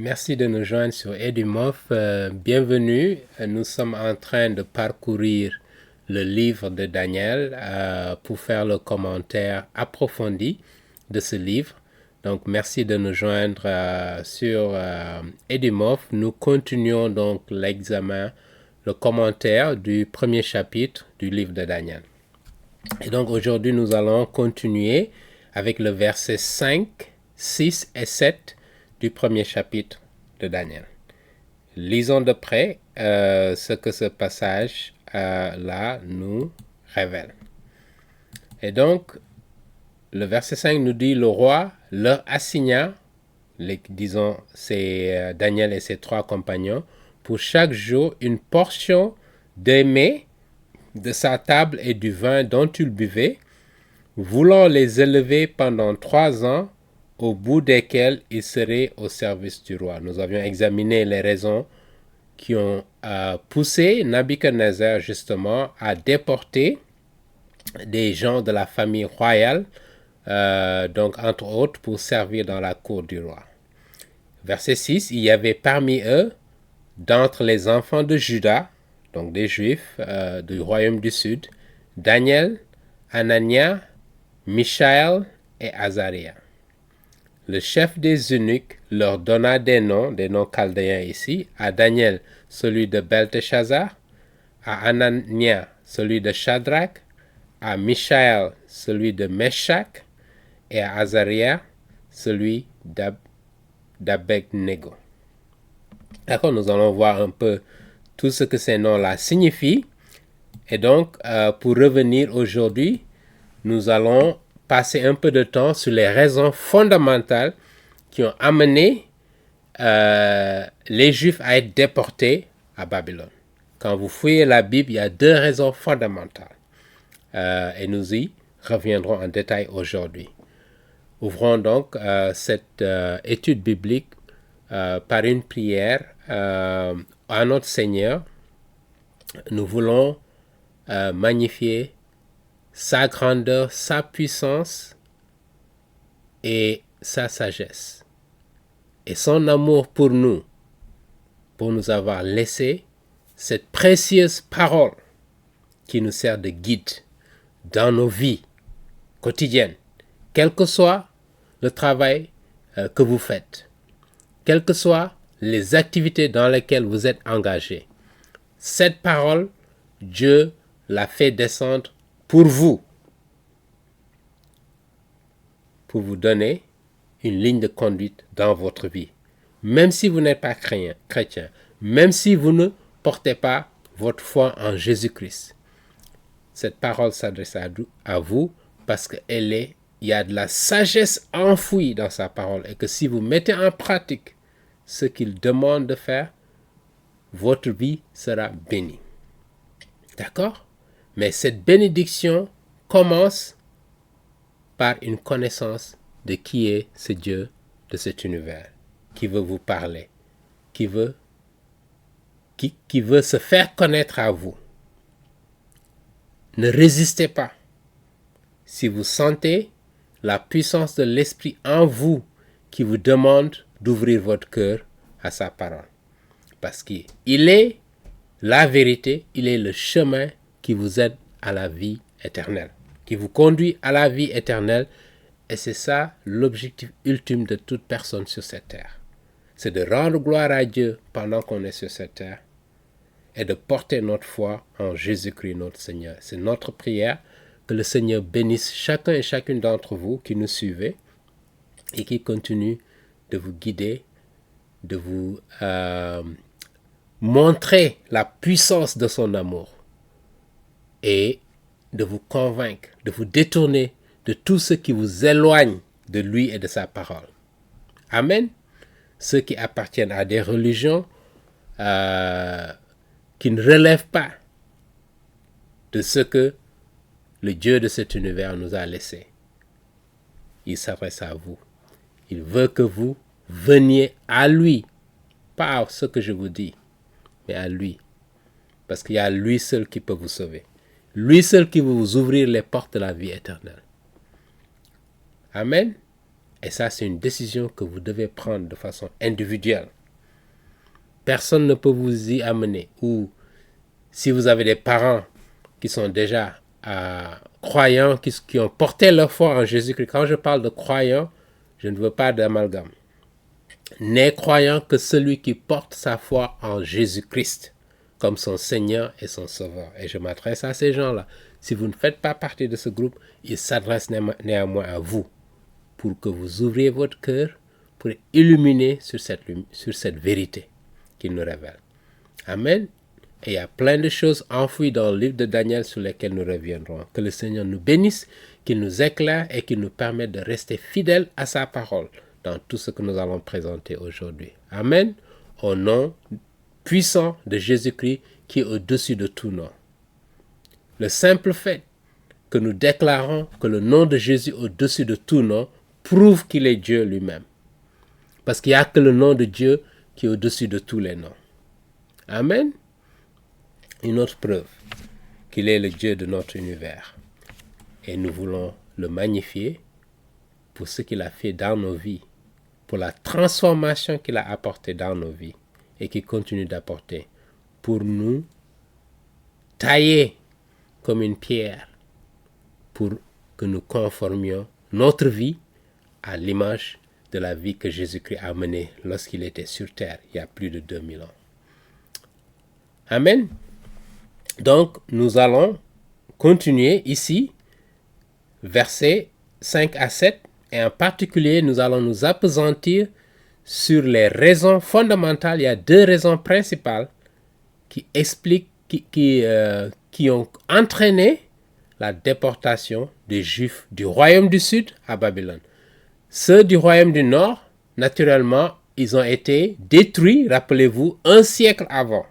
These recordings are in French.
Merci de nous joindre sur Edimof. Bienvenue. Nous sommes en train de parcourir le livre de Daniel pour faire le commentaire approfondi de ce livre. Donc, merci de nous joindre sur Edimof. Nous continuons donc l'examen, le commentaire du premier chapitre du livre de Daniel. Et donc, aujourd'hui, nous allons continuer avec le verset 5, 6 et 7 du premier chapitre de Daniel. Lisons de près ce que ce passage là nous révèle. Et donc, le verset 5 nous dit, le roi leur assigna, c'est Daniel et ses 3 compagnons, pour chaque jour une portion des mets de sa table et du vin dont ils buvaient, voulant les élever pendant 3 ans, au bout desquels ils seraient au service du roi. Nous avions examiné les raisons qui ont poussé Nabuchodonosor justement à déporter des gens de la famille royale, donc entre autres pour servir dans la cour du roi. Verset 6, il y avait parmi eux, d'entre les enfants de Juda, donc des Juifs du royaume du Sud, Daniel, Anania, Michaël et Azariah. Le chef des eunuques leur donna des noms chaldéens ici, à Daniel celui de Belteshazzar, à Anania celui de Shadrach, à Michaël celui de Meshach et à Azariah celui d'Abednego. D'accord, nous allons voir un peu tout ce que ces noms-là signifient. Et donc, pour revenir aujourd'hui, nous allons passer un peu de temps sur les raisons fondamentales qui ont amené les Juifs à être déportés à Babylone. Quand vous fouillez la Bible, il y a 2 raisons fondamentales. Et nous y reviendrons en détail aujourd'hui. Ouvrons donc cette étude biblique par une prière à notre Seigneur. Nous voulons magnifier sa grandeur, sa puissance et sa sagesse. Et son amour pour nous avoir laissé cette précieuse parole qui nous sert de guide dans nos vies quotidiennes, quel que soit le travail que vous faites, quelles que soient les activités dans lesquelles vous êtes engagés. Cette parole, Dieu l'a fait descendre pour vous donner une ligne de conduite dans votre vie. Même si vous n'êtes pas chrétien, même si vous ne portez pas votre foi en Jésus-Christ, cette parole s'adresse à vous parce qu'il y a de la sagesse enfouie dans sa parole et que si vous mettez en pratique ce qu'il demande de faire, votre vie sera bénie. D'accord? Mais cette bénédiction commence par une connaissance de qui est ce Dieu de cet univers, qui veut vous parler, qui veut se faire connaître à vous. Ne résistez pas. Si vous sentez la puissance de l'Esprit en vous qui vous demande d'ouvrir votre cœur à sa parole. Parce qu'il est la vérité, il est le chemin qui vous aide à la vie éternelle, qui vous conduit à la vie éternelle. Et c'est ça l'objectif ultime de toute personne sur cette terre. C'est de rendre gloire à Dieu pendant qu'on est sur cette terre et de porter notre foi en Jésus-Christ notre Seigneur. C'est notre prière que le Seigneur bénisse chacun et chacune d'entre vous qui nous suivez et qui continue de vous guider, de vous montrer la puissance de son amour et de vous convaincre, de vous détourner de tout ce qui vous éloigne de lui et de sa parole. Amen. Ceux qui appartiennent à des religions qui ne relèvent pas de ce que le Dieu de cet univers nous a laissé. Il s'adresse à vous. Il veut que vous veniez à lui, pas à ce que je vous dis, mais à lui. Parce qu'il y a lui seul qui peut vous sauver. Lui seul qui veut vous ouvrir les portes de la vie éternelle. Amen. Et ça, c'est une décision que vous devez prendre de façon individuelle. Personne ne peut vous y amener. Ou si vous avez des parents qui sont déjà croyants, qui ont porté leur foi en Jésus-Christ. Quand je parle de croyants, je ne veux pas d'amalgame. N'est croyant que celui qui porte sa foi en Jésus-Christ comme son Seigneur et son Sauveur. Et je m'adresse à ces gens-là. Si vous ne faites pas partie de ce groupe, ils s'adressent néanmoins à vous pour que vous ouvriez votre cœur pour être illuminé sur cette vérité qu'il nous révèle. Amen. Et il y a plein de choses enfouies dans le livre de Daniel sur lesquelles nous reviendrons. Que le Seigneur nous bénisse, qu'il nous éclaire et qu'il nous permette de rester fidèles à sa parole dans tout ce que nous allons présenter aujourd'hui. Amen. Au nom puissant de Jésus-Christ qui est au-dessus de tout nom. Le simple fait que nous déclarons que le nom de Jésus est au-dessus de tout nom prouve qu'il est Dieu lui-même. Parce qu'il n'y a que le nom de Dieu qui est au-dessus de tous les noms. Amen. Une autre preuve qu'il est le Dieu de notre univers. Et nous voulons le magnifier pour ce qu'il a fait dans nos vies, pour la transformation qu'il a apportée dans nos vies et qu'il continue d'apporter pour nous tailler comme une pierre pour que nous conformions notre vie à l'image de la vie que Jésus-Christ a menée lorsqu'il était sur terre il y a plus de 2000 ans. Amen. Donc, nous allons continuer ici, versets 5 à 7, et en particulier, nous allons nous appesantir sur les raisons fondamentales. Il y a deux raisons principales qui expliquent, qui ont entraîné la déportation des Juifs du royaume du Sud à Babylone. Ceux du royaume du Nord, naturellement, ils ont été détruits, rappelez-vous, un siècle avant.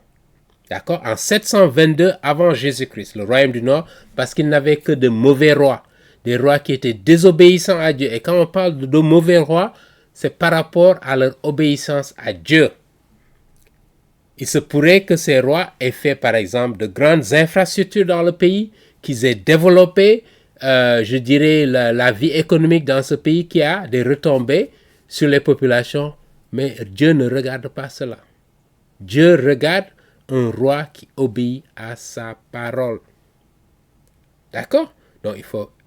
D'accord? En 722 avant Jésus-Christ, le royaume du Nord, parce qu'ils n'avaient que de mauvais rois, des rois qui étaient désobéissants à Dieu. Et quand on parle de mauvais rois, c'est par rapport à leur obéissance à Dieu. Il se pourrait que ces rois aient fait, par exemple, de grandes infrastructures dans le pays, qu'ils aient développé, je dirais, la vie économique dans ce pays qui a des retombées sur les populations. Mais Dieu ne regarde pas cela. Dieu regarde un roi qui obéit à sa parole. D'accord? Donc,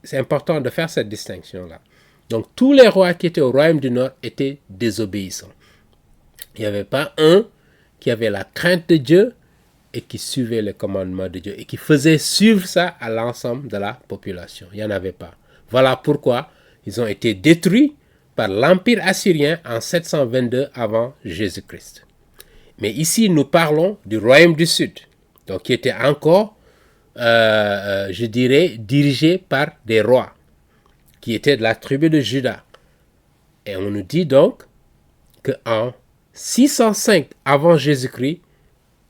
c'est important de faire cette distinction-là. Donc, tous les rois qui étaient au royaume du Nord étaient désobéissants. Il n'y avait pas un qui avait la crainte de Dieu et qui suivait les commandements de Dieu et qui faisait suivre ça à l'ensemble de la population. Il n'y en avait pas. Voilà pourquoi ils ont été détruits par l'Empire assyrien en 722 avant Jésus-Christ. Mais ici, nous parlons du royaume du Sud, donc qui était encore, je dirais, dirigé par des rois qui étaient de la tribu de Juda. Et on nous dit donc qu'en 605 avant Jésus-Christ,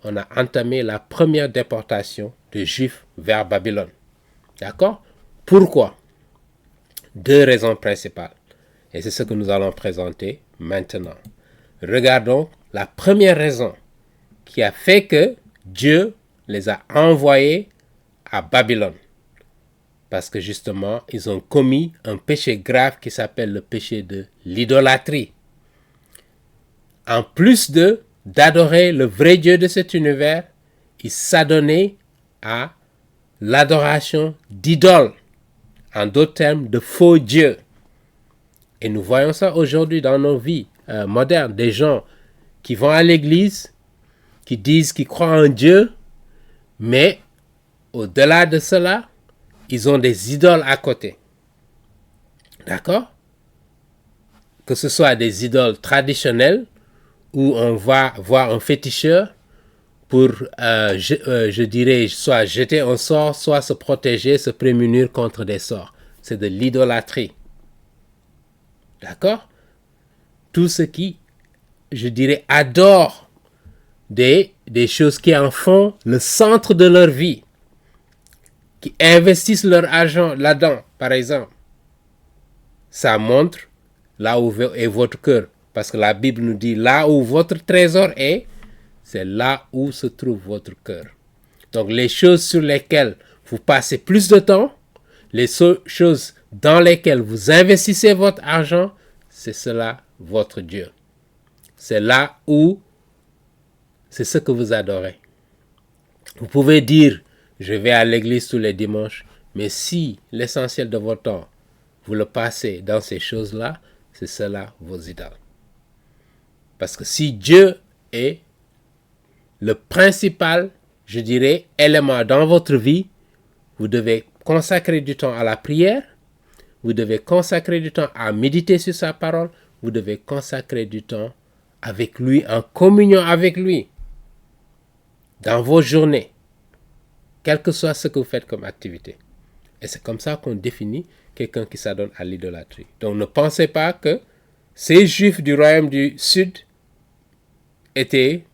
on a entamé la première déportation de Juifs vers Babylone. D'accord? Pourquoi? Deux raisons principales. Et c'est ce que nous allons présenter maintenant. Regardons la première raison qui a fait que Dieu les a envoyés à Babylone. Parce que justement, ils ont commis un péché grave qui s'appelle le péché de l'idolâtrie. En plus d'adorer le vrai Dieu de cet univers, ils s'adonnaient à l'adoration d'idoles. En d'autres termes, de faux dieux. Et nous voyons ça aujourd'hui dans nos vies modernes. Des gens qui vont à l'église, qui disent qu'ils croient en Dieu, mais au-delà de cela, ils ont des idoles à côté. D'accord? Que ce soit des idoles traditionnelles, où on va voir un féticheur pour, je dirais, soit jeter un sort, soit se protéger, se prémunir contre des sorts. C'est de l'idolâtrie. D'accord? Tout ce qui, je dirais, adore des choses qui en font le centre de leur vie, qui investissent leur argent là-dedans, par exemple. Ça montre là où est votre cœur. Parce que la Bible nous dit, là où votre trésor est, c'est là où se trouve votre cœur. Donc les choses sur lesquelles vous passez plus de temps, les choses dans lesquelles vous investissez votre argent, c'est cela votre Dieu. C'est là où c'est ce que vous adorez. Vous pouvez dire, je vais à l'église tous les dimanches, mais si l'essentiel de votre temps, vous le passez dans ces choses-là, c'est cela vos idoles. Parce que si Dieu est le principal, je dirais, élément dans votre vie, vous devez consacrer du temps à la prière, vous devez consacrer du temps à méditer sur sa parole, vous devez consacrer du temps avec lui, en communion avec lui, dans vos journées, quel que soit ce que vous faites comme activité. Et c'est comme ça qu'on définit quelqu'un qui s'adonne à l'idolâtrie. Donc ne pensez pas que ces Juifs du royaume du Sud étaient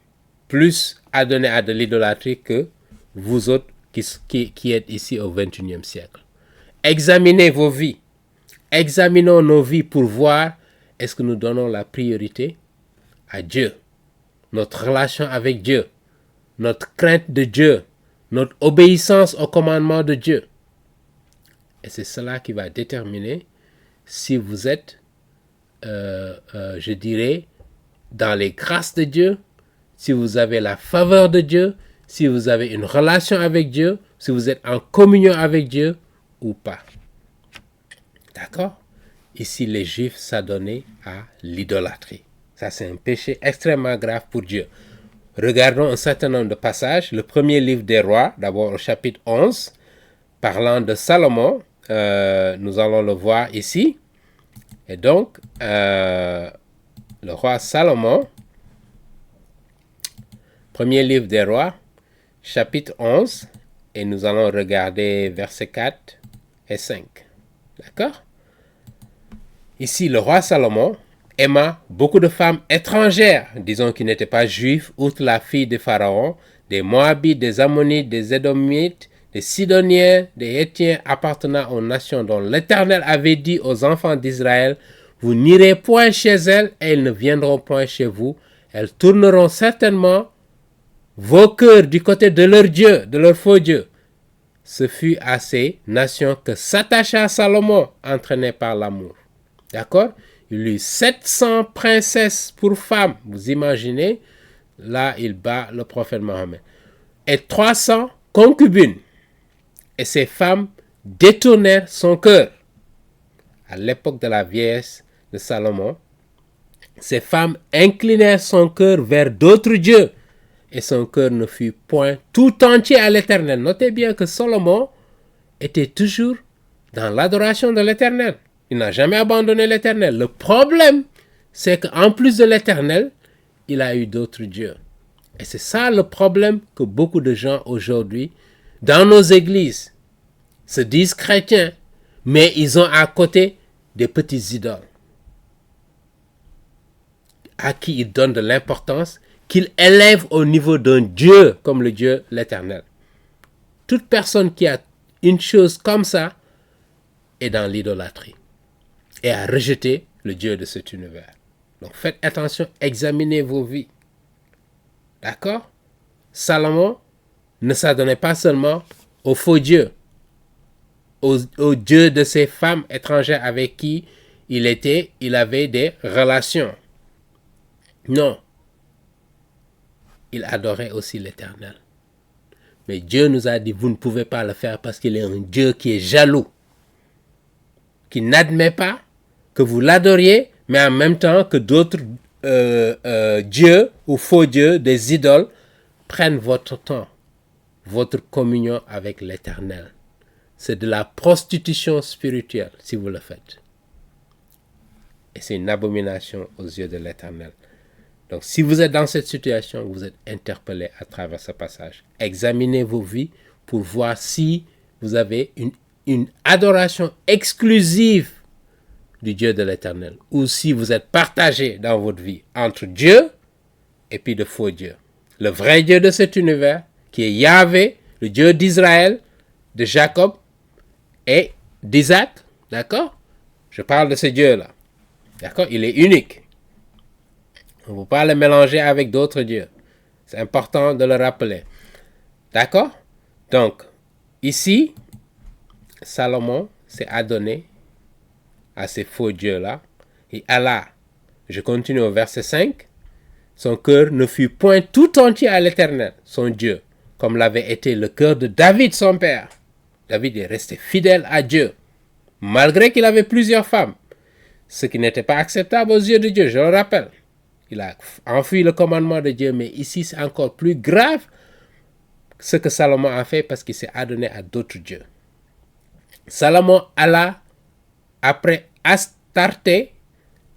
plus adonnés à de l'idolâtrie que vous autres qui êtes ici au XXIe siècle. Examinez vos vies. Examinons nos vies pour voir est-ce que nous donnons la priorité à Dieu, notre relation avec Dieu, notre crainte de Dieu, notre obéissance au commandement de Dieu. Et c'est cela qui va déterminer si vous êtes, je dirais, dans les grâces de Dieu, si vous avez la faveur de Dieu, si vous avez une relation avec Dieu, si vous êtes en communion avec Dieu ou pas. D'accord? Ici, les Juifs s'adonnaient à l'idolâtrie. Ça, c'est un péché extrêmement grave pour Dieu. Regardons un certain nombre de passages. Le premier livre des rois, d'abord au chapitre 11, parlant de Salomon, nous allons le voir ici. Et donc, le roi Salomon, premier livre des rois, chapitre 11, et nous allons regarder versets 4 et 5. D'accord? Ici, le roi Salomon aima beaucoup de femmes étrangères, disons qui n'étaient pas juives, outre la fille de Pharaon, des Moabites, des Ammonites, des Édomites, des Sidoniens, des Hétiens appartenant aux nations dont l'Éternel avait dit aux enfants d'Israël, vous n'irez point chez elles et elles ne viendront point chez vous. Elles tourneront certainement vos cœurs du côté de leur Dieu, de leur faux Dieu. Ce fut à ces nations que s'attacha Salomon, entraîné par l'amour. D'accord? Il eut 700 princesses pour femmes. Vous imaginez? Là, il bat le prophète Mohammed. Et 300 concubines. Et ces femmes détournèrent son cœur. À l'époque de la vieillesse de Salomon, ces femmes inclinèrent son cœur vers d'autres dieux. Et son cœur ne fut point tout entier à l'Éternel. Notez bien que Salomon était toujours dans l'adoration de l'Éternel. Il n'a jamais abandonné l'Éternel. Le problème, c'est qu'en plus de l'Éternel, il a eu d'autres dieux. Et c'est ça le problème que beaucoup de gens aujourd'hui, dans nos églises, se disent chrétiens, mais ils ont à côté des petits idoles à qui ils donnent de l'importance, qu'ils élèvent au niveau d'un Dieu comme le Dieu l'Éternel. Toute personne qui a une chose comme ça est dans l'idolâtrie et a rejeté le Dieu de cet univers. Donc faites attention, examinez vos vies. D'accord? Salomon ne s'adonnait pas seulement aux faux dieux, aux dieux de ces femmes étrangères avec qui il avait des relations. Non. Il adorait aussi l'Éternel. Mais Dieu nous a dit, vous ne pouvez pas le faire parce qu'il est un Dieu qui est jaloux, qui n'admet pas que vous l'adoriez, mais en même temps que d'autres dieux ou faux dieux, des idoles, prennent votre temps, votre communion avec l'Éternel. C'est de la prostitution spirituelle si vous le faites. Et c'est une abomination aux yeux de l'Éternel. Donc si vous êtes dans cette situation, vous êtes interpellé à travers ce passage. Examinez vos vies pour voir si vous avez une adoration exclusive du Dieu de l'Éternel, ou si vous êtes partagé dans votre vie entre Dieu et puis de faux dieux. Le vrai Dieu de cet univers, qui est Yahvé, le Dieu d'Israël, de Jacob et d'Isaac, d'accord? Je parle de ce Dieu-là, d'accord? Il est unique. On ne peut pas le mélanger avec d'autres dieux. C'est important de le rappeler. D'accord? Donc, ici, Salomon s'est adonné à ces faux dieux-là. Et Allah, je continue au verset 5, son cœur ne fut point tout entier à l'Éternel, son Dieu, comme l'avait été le cœur de David, son père. David est resté fidèle à Dieu, malgré qu'il avait plusieurs femmes, ce qui n'était pas acceptable aux yeux de Dieu, je le rappelle. Il a enfui le commandement de Dieu, mais ici c'est encore plus grave ce que Salomon a fait parce qu'il s'est adonné à d'autres dieux. Salomon alla après Astarté,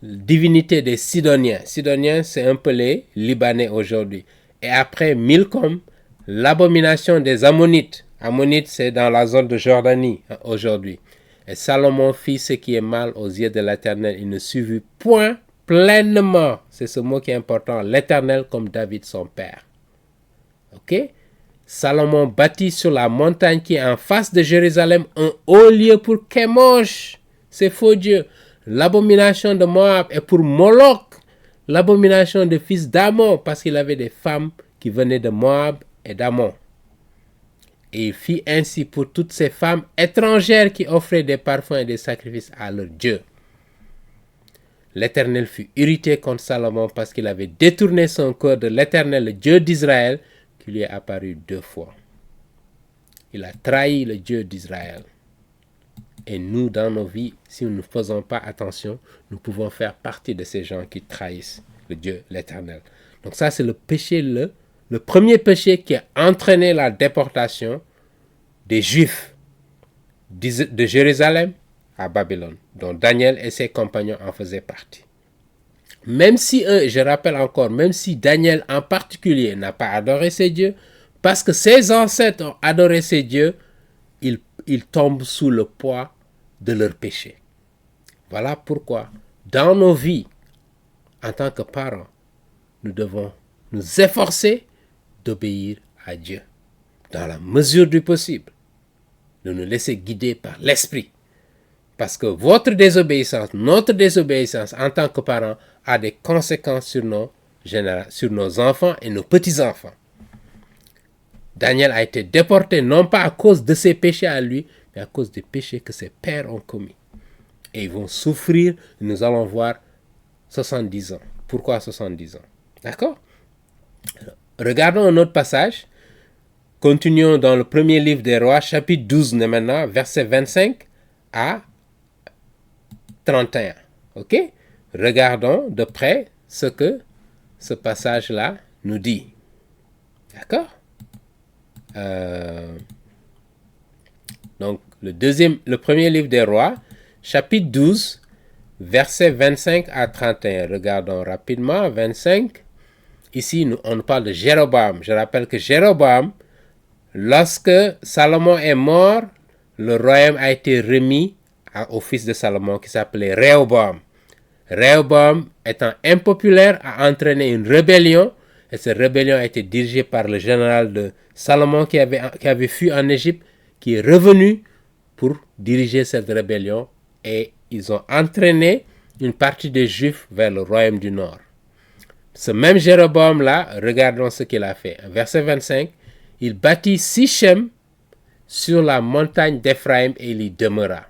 divinité des Sidoniens. Sidoniens, c'est un peu les Libanais aujourd'hui. Et après Milcom, l'abomination des Ammonites. Ammonites, c'est dans la zone de Jordanie aujourd'hui. Et Salomon fit ce qui est mal aux yeux de l'Éternel. Il ne suivit point pleinement, c'est ce mot qui est important, l'Éternel comme David son père. Ok? Salomon bâtit sur la montagne qui est en face de Jérusalem un haut lieu pour Chemosh, ces faux dieux. L'abomination de Moab est pour Moloch, l'abomination des fils d'Ammon, parce qu'il avait des femmes qui venaient de Moab et d'Ammon. Et il fit ainsi pour toutes ces femmes étrangères qui offraient des parfums et des sacrifices à leurs dieux. L'Éternel fut irrité contre Salomon parce qu'il avait détourné son cœur de l'Éternel, le Dieu d'Israël, qui lui est apparu 2 fois. Il a trahi le Dieu d'Israël. Et nous, dans nos vies, si nous ne faisons pas attention, nous pouvons faire partie de ces gens qui trahissent le Dieu, l'Éternel. Donc ça, c'est le péché, le premier péché qui a entraîné la déportation des Juifs de Jérusalem à Babylone, dont Daniel et ses compagnons en faisaient partie. Même si, je rappelle encore, même si Daniel en particulier n'a pas adoré ces dieux, parce que ses ancêtres ont adoré ces dieux, ils tombent sous le poids de leurs péchés. Voilà pourquoi, dans nos vies, en tant que parents, nous devons nous efforcer d'obéir à Dieu, dans la mesure du possible, de nous laisser guider par l'Esprit. Parce que votre désobéissance, notre désobéissance en tant que parents a des conséquences sur nos enfants et nos petits-enfants. Daniel a été déporté non pas à cause de ses péchés à lui, mais à cause des péchés que ses pères ont commis. Et ils vont souffrir, nous allons voir 70 ans. Pourquoi 70 ans? D'accord? Regardons un autre passage. Continuons dans le premier livre des rois, chapitre 12 maintenant, verset 25 à 31. Ok? Regardons de près ce que ce passage-là nous dit. D'accord? Donc, le premier livre des rois, chapitre 12, versets 25 à 31. Regardons rapidement, 25. Ici, on parle de Jéroboam. Je rappelle que Jéroboam, lorsque Salomon est mort, le royaume a été remis au fils de Salomon qui s'appelait Rehoboam. Rehoboam, étant impopulaire, a entraîné une rébellion. Et cette rébellion a été dirigée par le général de Salomon qui avait fui en Égypte, qui est revenu pour diriger cette rébellion. Et ils ont entraîné une partie des Juifs vers le royaume du Nord. Ce même Jéroboam-là, regardons ce qu'il a fait. Verset 25, il bâtit Sichem sur la montagne d'Éphraïm et il y demeura.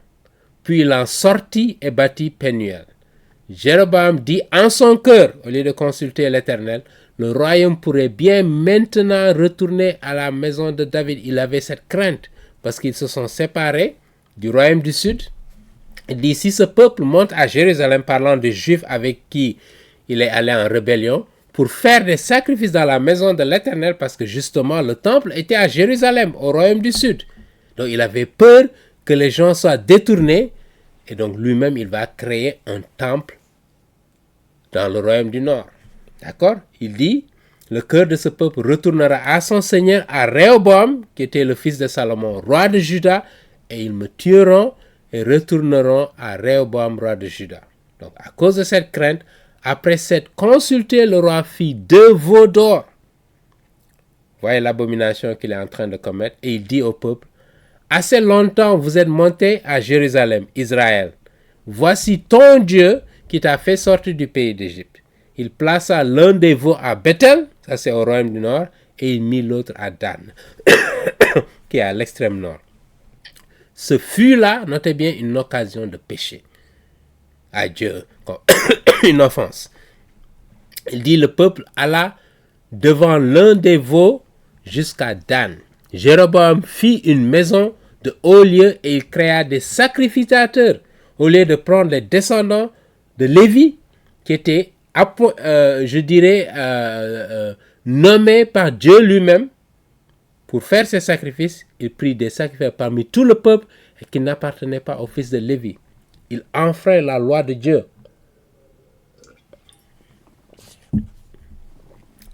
Puis il en sortit et bâtit Pénuel. Jéroboam dit en son cœur, au lieu de consulter l'Éternel, le royaume pourrait bien maintenant retourner à la maison de David. Il avait cette crainte parce qu'ils se sont séparés du royaume du sud. Il dit, si ce peuple monte à Jérusalem, parlant des Juifs avec qui il est allé en rébellion, pour faire des sacrifices dans la maison de l'Éternel, parce que justement le temple était à Jérusalem, au royaume du sud. Donc il avait peur que les gens soient détournés, et donc lui-même il va créer un temple dans le royaume du nord. D'accord? Il dit, le cœur de ce peuple retournera à son seigneur, à Rehoboam, qui était le fils de Salomon, roi de Juda, et ils me tueront et retourneront à Rehoboam, roi de Juda. Donc à cause de cette crainte, après s'être consulté, le roi fit 2 veaux d'or. Voyez l'abomination qu'il est en train de commettre. Et il dit au peuple, assez longtemps vous êtes monté à Jérusalem, Israël. Voici ton Dieu qui t'a fait sortir du pays d'Égypte. Il plaça l'un des veaux à Bethel, ça c'est au royaume du nord, et il mit l'autre à Dan, qui est à l'extrême nord. Ce fut là, notez bien, une occasion de péché. à Dieu comme une offense. Il dit le peuple alla devant l'un des veaux jusqu'à Dan. Jéroboam fit une maison de haut lieu et il créa des sacrificateurs au lieu de prendre les descendants de Lévi qui étaient, nommés par Dieu lui-même pour faire ces sacrifices. Il prit des sacrifices parmi tout le peuple et qui n'appartenaient pas au fils de Lévi. Il enfreint la loi de Dieu.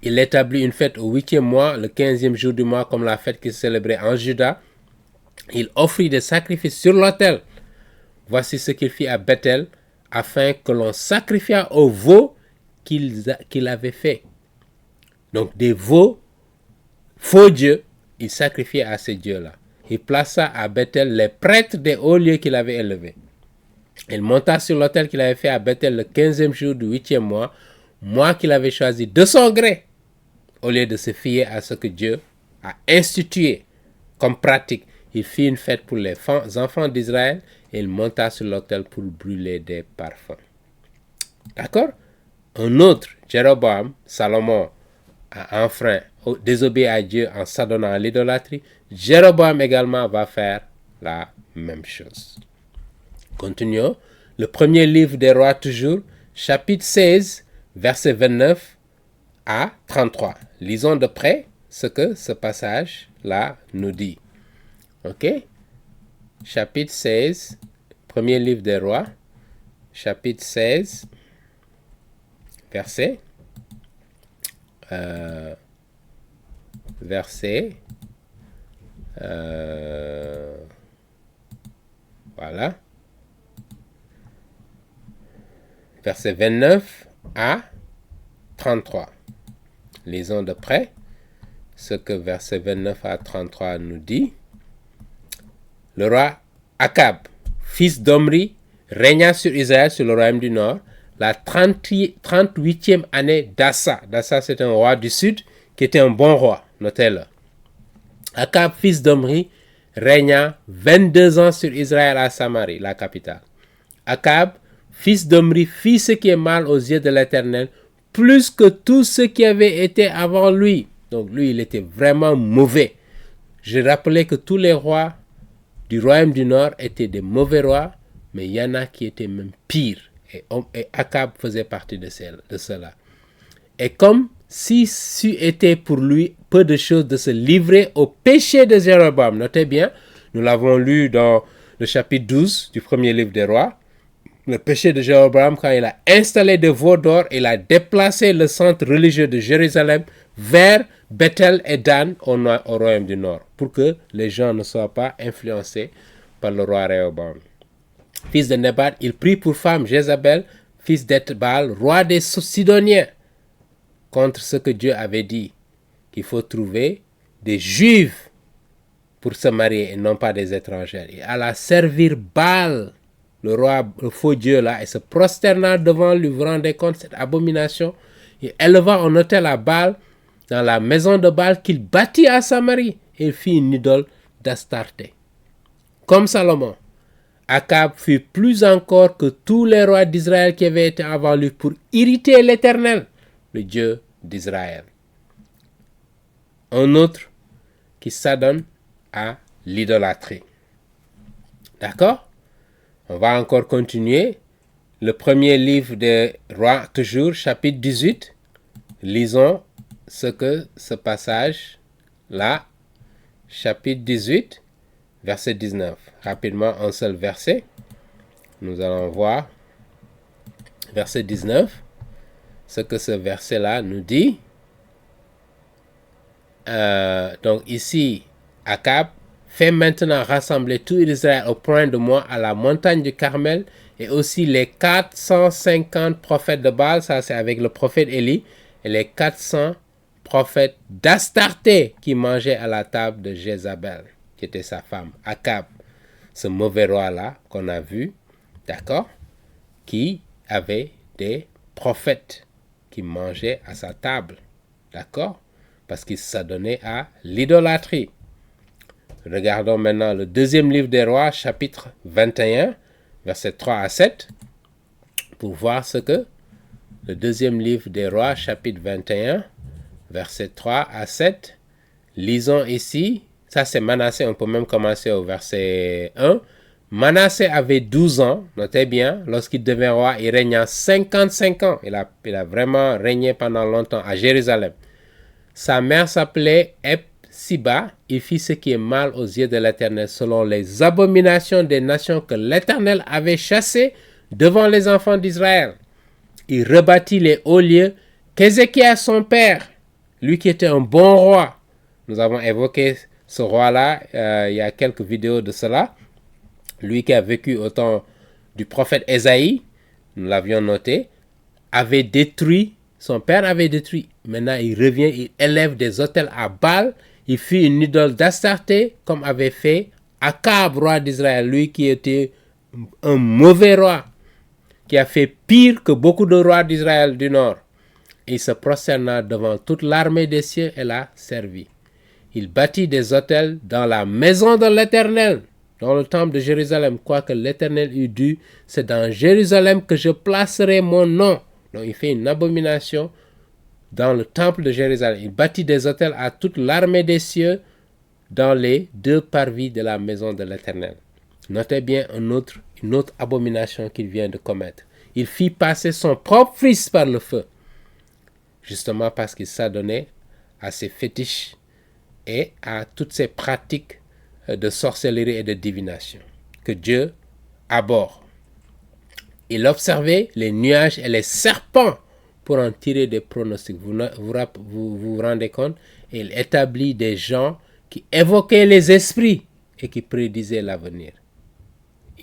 Il établit une fête au 8e mois, le 15e jour du mois, comme la fête qui se célébrait en Juda. Il offrit des sacrifices sur l'autel. Voici ce qu'il fit à Bethel, afin que l'on sacrifiât aux veaux qu'il avait fait. Donc des veaux, faux dieux, il sacrifiait à ces dieux-là. Il plaça à Bethel les prêtres des hauts lieux qu'il avait élevés. Il monta sur l'autel qu'il avait fait à Bethel le 15e jour du 8e mois qu'il avait choisi de son gré, au lieu de se fier à ce que Dieu a institué comme pratique. Il fit une fête pour les enfants d'Israël et il monta sur l'autel pour brûler des parfums. D'accord? Un autre, Jéroboam, Salomon, a enfreint, désobéi à Dieu en s'adonnant à l'idolâtrie. Jéroboam également va faire la même chose. Continuons. Le premier livre des rois toujours, chapitre 16, verset 29 à 33. Lisons de près ce que ce passage-là nous dit. Ok? Chapitre 16, premier livre des rois, chapitre 16, verset. Voilà. Verset 29 à 33. Lisons de près ce que verset 29 à 33 nous dit. Le roi Akab, fils d'Omri, régna sur Israël, sur le royaume du Nord, la 38e année d'Assa. D'Assa, c'est un roi du Sud qui était un bon roi, notez-le. Akab, fils d'Omri, régna 22 ans sur Israël à Samarie, la capitale. Akab, fils d'Omri, fit ce qui est mal aux yeux de l'Éternel, plus que tous ceux qui avaient été avant lui. Donc lui, il était vraiment mauvais. Je rappelais que tous les rois du royaume du Nord étaient des mauvais rois, mais il y en a qui étaient même pires. Et Akab faisait partie de cela. Et comme si c'eût été pour lui peu de choses de se livrer au péché de Jéroboam. Notez bien, nous l'avons lu dans le chapitre 12 du premier livre des rois. Le péché de Jéroboam, quand il a installé des veaux d'or, il a déplacé le centre religieux de Jérusalem vers Bethel et Dan au royaume du Nord, pour que les gens ne soient pas influencés par le roi Réhoboam. Fils de Nebat, il prit pour femme Jézabel, fils d'Etbaal, roi des Sidoniens, contre ce que Dieu avait dit, qu'il faut trouver des Juifs pour se marier et non pas des étrangers. Il alla servir Baal, le roi, le faux Dieu là, et se prosterna devant lui. Vous vous rendez compte cette abomination? Il éleva un autel à Baal dans la maison de Baal qu'il bâtit à Samarie, et il fit une idole d'Astarté. Comme Salomon, Akab fut plus encore que tous les rois d'Israël qui avaient été avant lui pour irriter l'Éternel, le Dieu d'Israël. Un autre qui s'adonne à l'idolâtrie. D'accord? On va encore continuer. Le premier livre des rois, toujours, chapitre 18. Lisons ce passage-là, chapitre 18, verset 19. Rapidement, un seul verset. Nous allons voir verset 19, ce que ce verset-là nous dit. Donc ici, Akab fait maintenant rassembler tout Israël au point de moi à la montagne du Carmel, et aussi les 450 prophètes de Baal, ça c'est avec le prophète Élie, et les 400 prophètes d'Astarté qui mangeaient à la table de Jézabel, qui était sa femme. Akab, ce mauvais roi-là qu'on a vu, d'accord, qui avait des prophètes qui mangeaient à sa table, d'accord, parce qu'il s'adonnait à l'idolâtrie. Regardons maintenant le deuxième livre des rois, chapitre 21, versets 3 à 7. pour voir ce que le deuxième livre des rois, chapitre 21, versets 3 à 7. Lisons ici, ça c'est Manassé, on peut même commencer au verset 1. Manassé avait 12 ans, notez bien, lorsqu'il devint roi, il régna 55 ans. Il a vraiment régné pendant longtemps à Jérusalem. Sa mère s'appelait Epsiba. Il fit ce qui est mal aux yeux de l'Éternel, selon les abominations des nations que l'Éternel avait chassées devant les enfants d'Israël. Il rebâtit les hauts lieux qu'Ézéchias son père, lui qui était un bon roi. Nous avons évoqué ce roi-là il y a quelques vidéos de cela. Lui qui a vécu au temps du prophète Ésaïe, nous l'avions noté, avait détruit, son père avait détruit. Maintenant, il revient, il élève des autels à Baal. Il fit une idole d'Astarté, comme avait fait Akab, roi d'Israël, lui qui était un mauvais roi, qui a fait pire que beaucoup de rois d'Israël du Nord. Il se prosterna devant toute l'armée des cieux et l'a servi. Il bâtit des autels dans la maison de l'Éternel, dans le temple de Jérusalem, quoique l'Éternel eût dit, c'est dans Jérusalem que je placerai mon nom. Donc il fait une abomination dans le temple de Jérusalem. Il bâtit des autels à toute l'armée des cieux dans les deux parvis de la maison de l'Éternel. Notez bien une autre abomination qu'il vient de commettre. Il fit passer son propre fils par le feu, justement parce qu'il s'adonnait à ses fétiches et à toutes ces pratiques de sorcellerie et de divination que Dieu abhorre. Il observait les nuages et les serpents pour en tirer des pronostics. Vous rendez compte? Et il établit des gens qui évoquaient les esprits et qui prédisaient l'avenir.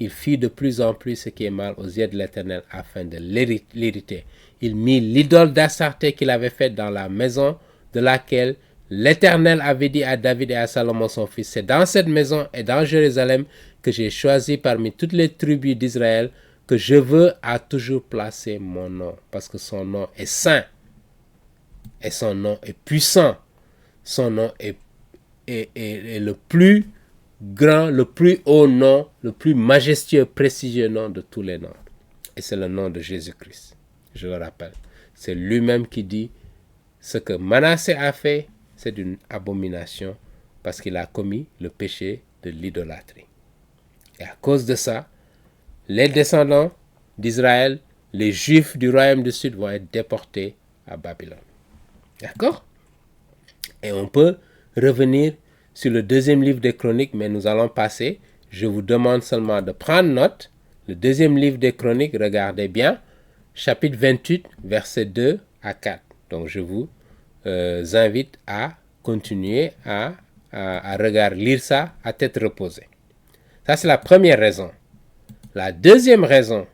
Il fit de plus en plus ce qui est mal aux yeux de l'Éternel afin de l'irriter. Il mit l'idole d'Astarté qu'il avait faite dans la maison de laquelle l'Éternel avait dit à David et à Salomon son fils, c'est dans cette maison et dans Jérusalem que j'ai choisi parmi toutes les tribus d'Israël que je veux à toujours placer mon nom, parce que son nom est saint et son nom est puissant. Son nom est le plus grand, le plus haut nom, le plus majestueux, prestigieux nom de tous les noms. Et c'est le nom de Jésus-Christ. Je le rappelle. C'est lui-même qui dit, ce que Manassé a fait, c'est une abomination parce qu'il a commis le péché de l'idolâtrie. Et à cause de ça, les descendants d'Israël, les Juifs du royaume du Sud vont être déportés à Babylone. D'accord? Et on peut revenir sur le deuxième livre des Chroniques, mais nous allons passer. Je vous demande seulement de prendre note. Le deuxième livre des Chroniques, regardez bien, chapitre 28, versets 2 à 4. Donc je vous invite à continuer à lire ça à tête reposée. Ça, c'est la première raison. La deuxième raison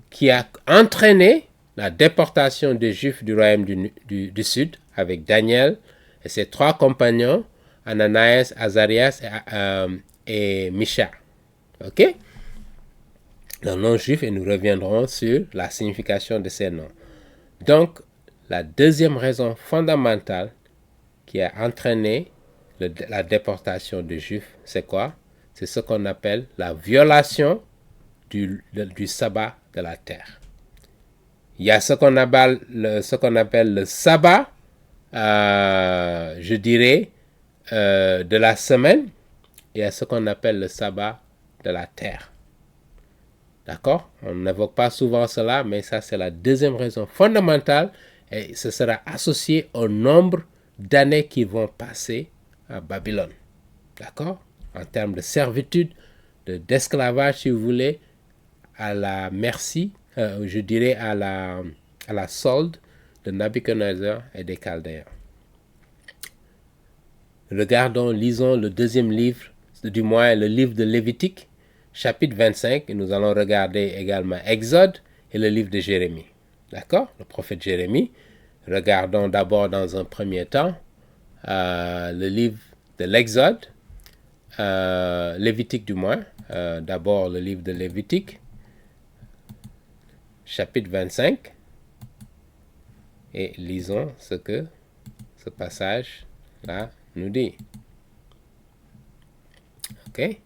qui a entraîné la déportation des Juifs du royaume du Sud avec Daniel et ses trois compagnons, Ananias, Azarias et Micha. Ok? Le nom juif, et nous reviendrons sur la signification de ces noms. Donc, la deuxième raison fondamentale qui a entraîné la déportation des Juifs, c'est quoi? C'est ce qu'on appelle la violation du sabbat de la terre. Il y a ce qu'on appelle le sabbat, je dirais, de la semaine. Il y a ce qu'on appelle le sabbat de la terre. D'accord? On n'évoque pas souvent cela, mais ça c'est la deuxième raison fondamentale et ce sera associé au nombre d'années qui vont passer à Babylone. D'accord? En termes de servitude, d'esclavage si vous voulez, à la merci, je dirais à la solde de Nabuchodonosor et des Chaldéens. Lisons le deuxième livre, du moins le livre de Lévitique, chapitre 25, et nous allons regarder également Exode et le livre de Jérémie. D'accord? Le prophète Jérémie. Regardons d'abord dans un premier temps le livre de l'Exode, Lévitique du moins, d'abord le livre de Lévitique, chapitre 25, et lisons ce que ce passage-là nous dit. Ok?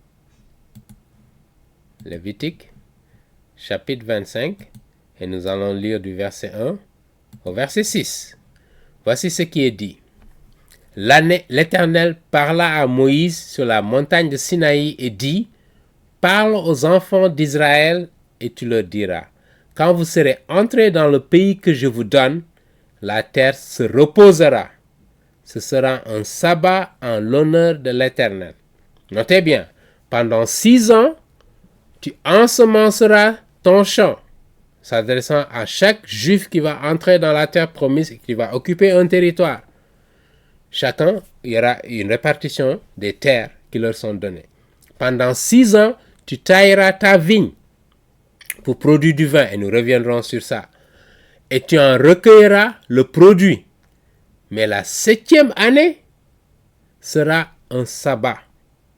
Lévitique, chapitre 25, Et nous allons lire du verset 1 au verset 6. Voici ce qui est dit. L'Éternel parla à Moïse sur la montagne de Sinaï et dit, parle aux enfants d'Israël et tu leur diras, quand vous serez entrés dans le pays que je vous donne, la terre se reposera. Ce sera un sabbat en l'honneur de l'Éternel. Notez bien, pendant 6 ans, tu ensemenceras ton champ, s'adressant à chaque juif qui va entrer dans la terre promise et qui va occuper un territoire. Chacun, il y aura une répartition des terres qui leur sont données. Pendant 6 ans, tu tailleras ta vigne pour produire du vin, et nous reviendrons sur ça. Et tu en recueilleras le produit. Mais la 7e année sera un sabbat.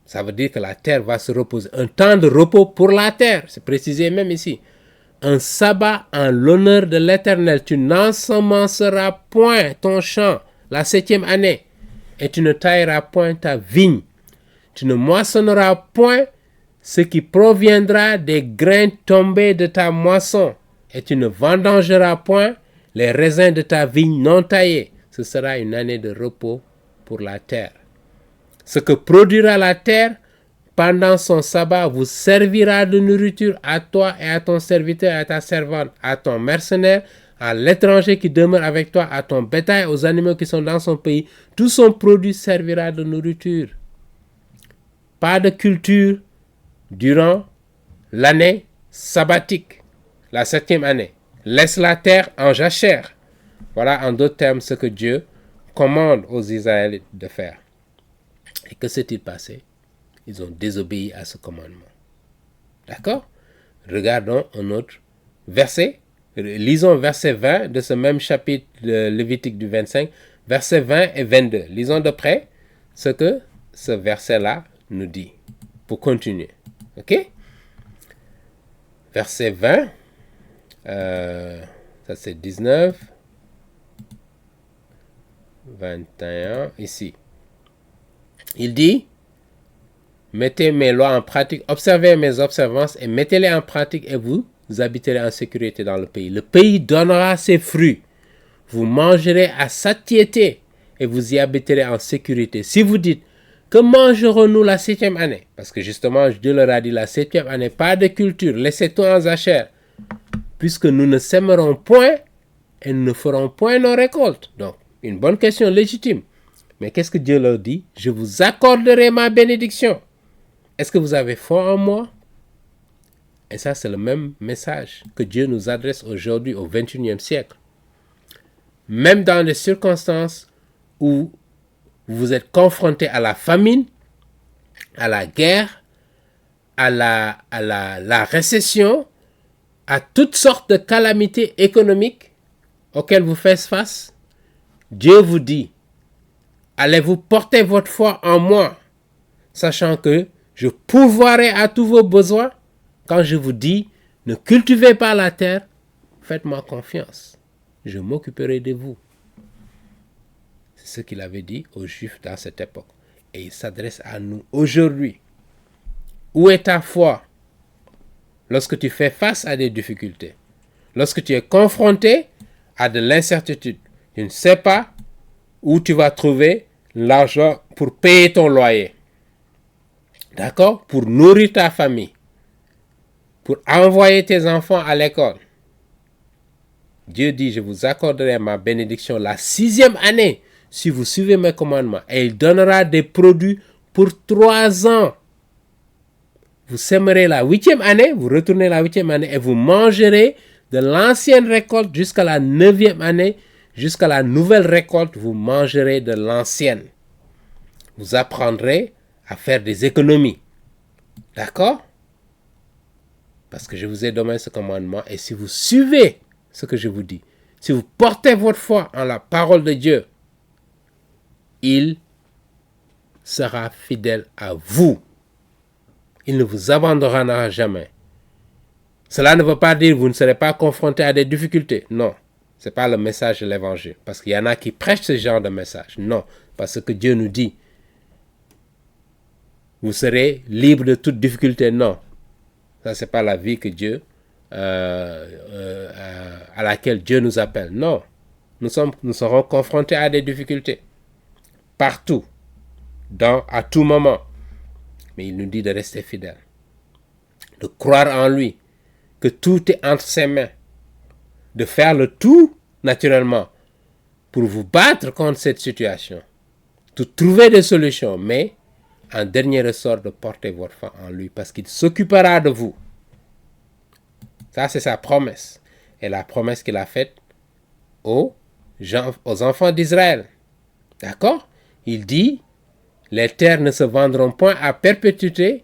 Ça veut dire que la terre va se reposer. Un temps de repos pour la terre, c'est précisé même ici. Un sabbat en l'honneur de l'Éternel. Tu n'ensemenceras point ton champ la 7e année. Et tu ne tailleras point ta vigne. Tu ne moissonneras point ce qui proviendra des grains tombés de ta moisson. Et tu ne vendangeras point les raisins de ta vigne non taillés. Ce sera une année de repos pour la terre. Ce que produira la terre pendant son sabbat vous servira de nourriture à toi et à ton serviteur et à ta servante, à ton mercenaire, à l'étranger qui demeure avec toi, à ton bétail, aux animaux qui sont dans son pays. Tout son produit servira de nourriture. Pas de culture durant l'année sabbatique, la 7e année. Laisse la terre en jachère. Voilà en d'autres termes ce que Dieu commande aux Israélites de faire. Et que s'est-il passé? Ils ont désobéi à ce commandement. D'accord? Regardons un autre verset. Lisons verset 20 de ce même chapitre de Lévitique du 25, versets 20 et 22. Lisons de près ce que ce verset-là nous dit. Pour continuer. OK? Verset 20. Ça c'est 19. 21. Ici. Il dit, mettez mes lois en pratique, observez mes observances et mettez-les en pratique et vous habiterez en sécurité dans le pays. Le pays donnera ses fruits. Vous mangerez à satiété et vous y habiterez en sécurité. Si vous dites, que mangerons-nous la 7e année? Parce que justement, Dieu leur a dit la 7e année, pas de culture, laissez tout en jachère. Puisque nous ne sèmerons point et nous ne ferons point nos récoltes. Donc, une bonne question légitime. Mais qu'est-ce que Dieu leur dit? Je vous accorderai ma bénédiction. Est-ce que vous avez foi en moi? Et ça, c'est le même message que Dieu nous adresse aujourd'hui au 21e siècle. Même dans des circonstances où vous êtes confronté à la famine, à la guerre, à la récession, à toutes sortes de calamités économiques auxquelles vous faites face, Dieu vous dit, allez-vous porter votre foi en moi, sachant que je pourvoirai à tous vos besoins. Quand je vous dis, ne cultivez pas la terre, faites-moi confiance. Je m'occuperai de vous. C'est ce qu'il avait dit aux Juifs dans cette époque. Et il s'adresse à nous aujourd'hui. Où est ta foi lorsque tu fais face à des difficultés? Lorsque tu es confronté à de l'incertitude, tu ne sais pas où tu vas trouver l'argent pour payer ton loyer. D'accord? Pour nourrir ta famille. Pour envoyer tes enfants à l'école. Dieu dit, je vous accorderai ma bénédiction la 6e année si vous suivez mes commandements. Et il donnera des produits pour 3 ans. Vous sèmerez la 8e année, vous retournez la 8e année et vous mangerez de l'ancienne récolte jusqu'à la 9e année. Jusqu'à la nouvelle récolte, vous mangerez de l'ancienne. Vous apprendrez à faire des économies. D'accord? Parce que je vous ai donné ce commandement. Et si vous suivez ce que je vous dis, si vous portez votre foi en la parole de Dieu, il sera fidèle à vous. Il ne vous abandonnera jamais. Cela ne veut pas dire que vous ne serez pas confronté à des difficultés. Non, ce n'est pas le message de l'évangile. Parce qu'il y en a qui prêchent ce genre de message. Non, parce que Dieu nous dit, vous serez libre de toute difficulté. Non, ça, ce n'est pas la vie que Dieu à laquelle Dieu nous appelle. Non, nous serons confrontés à des difficultés partout, à tout moment. Mais il nous dit de rester fidèle, de croire en lui, que tout est entre ses mains, de faire le tout naturellement pour vous battre contre cette situation, de trouver des solutions, mais en dernier ressort de porter votre foi en lui parce qu'il s'occupera de vous. Ça, c'est sa promesse. Et la promesse qu'il a faite aux enfants d'Israël. D'accord? Il dit, les terres ne se vendront point à perpétuité,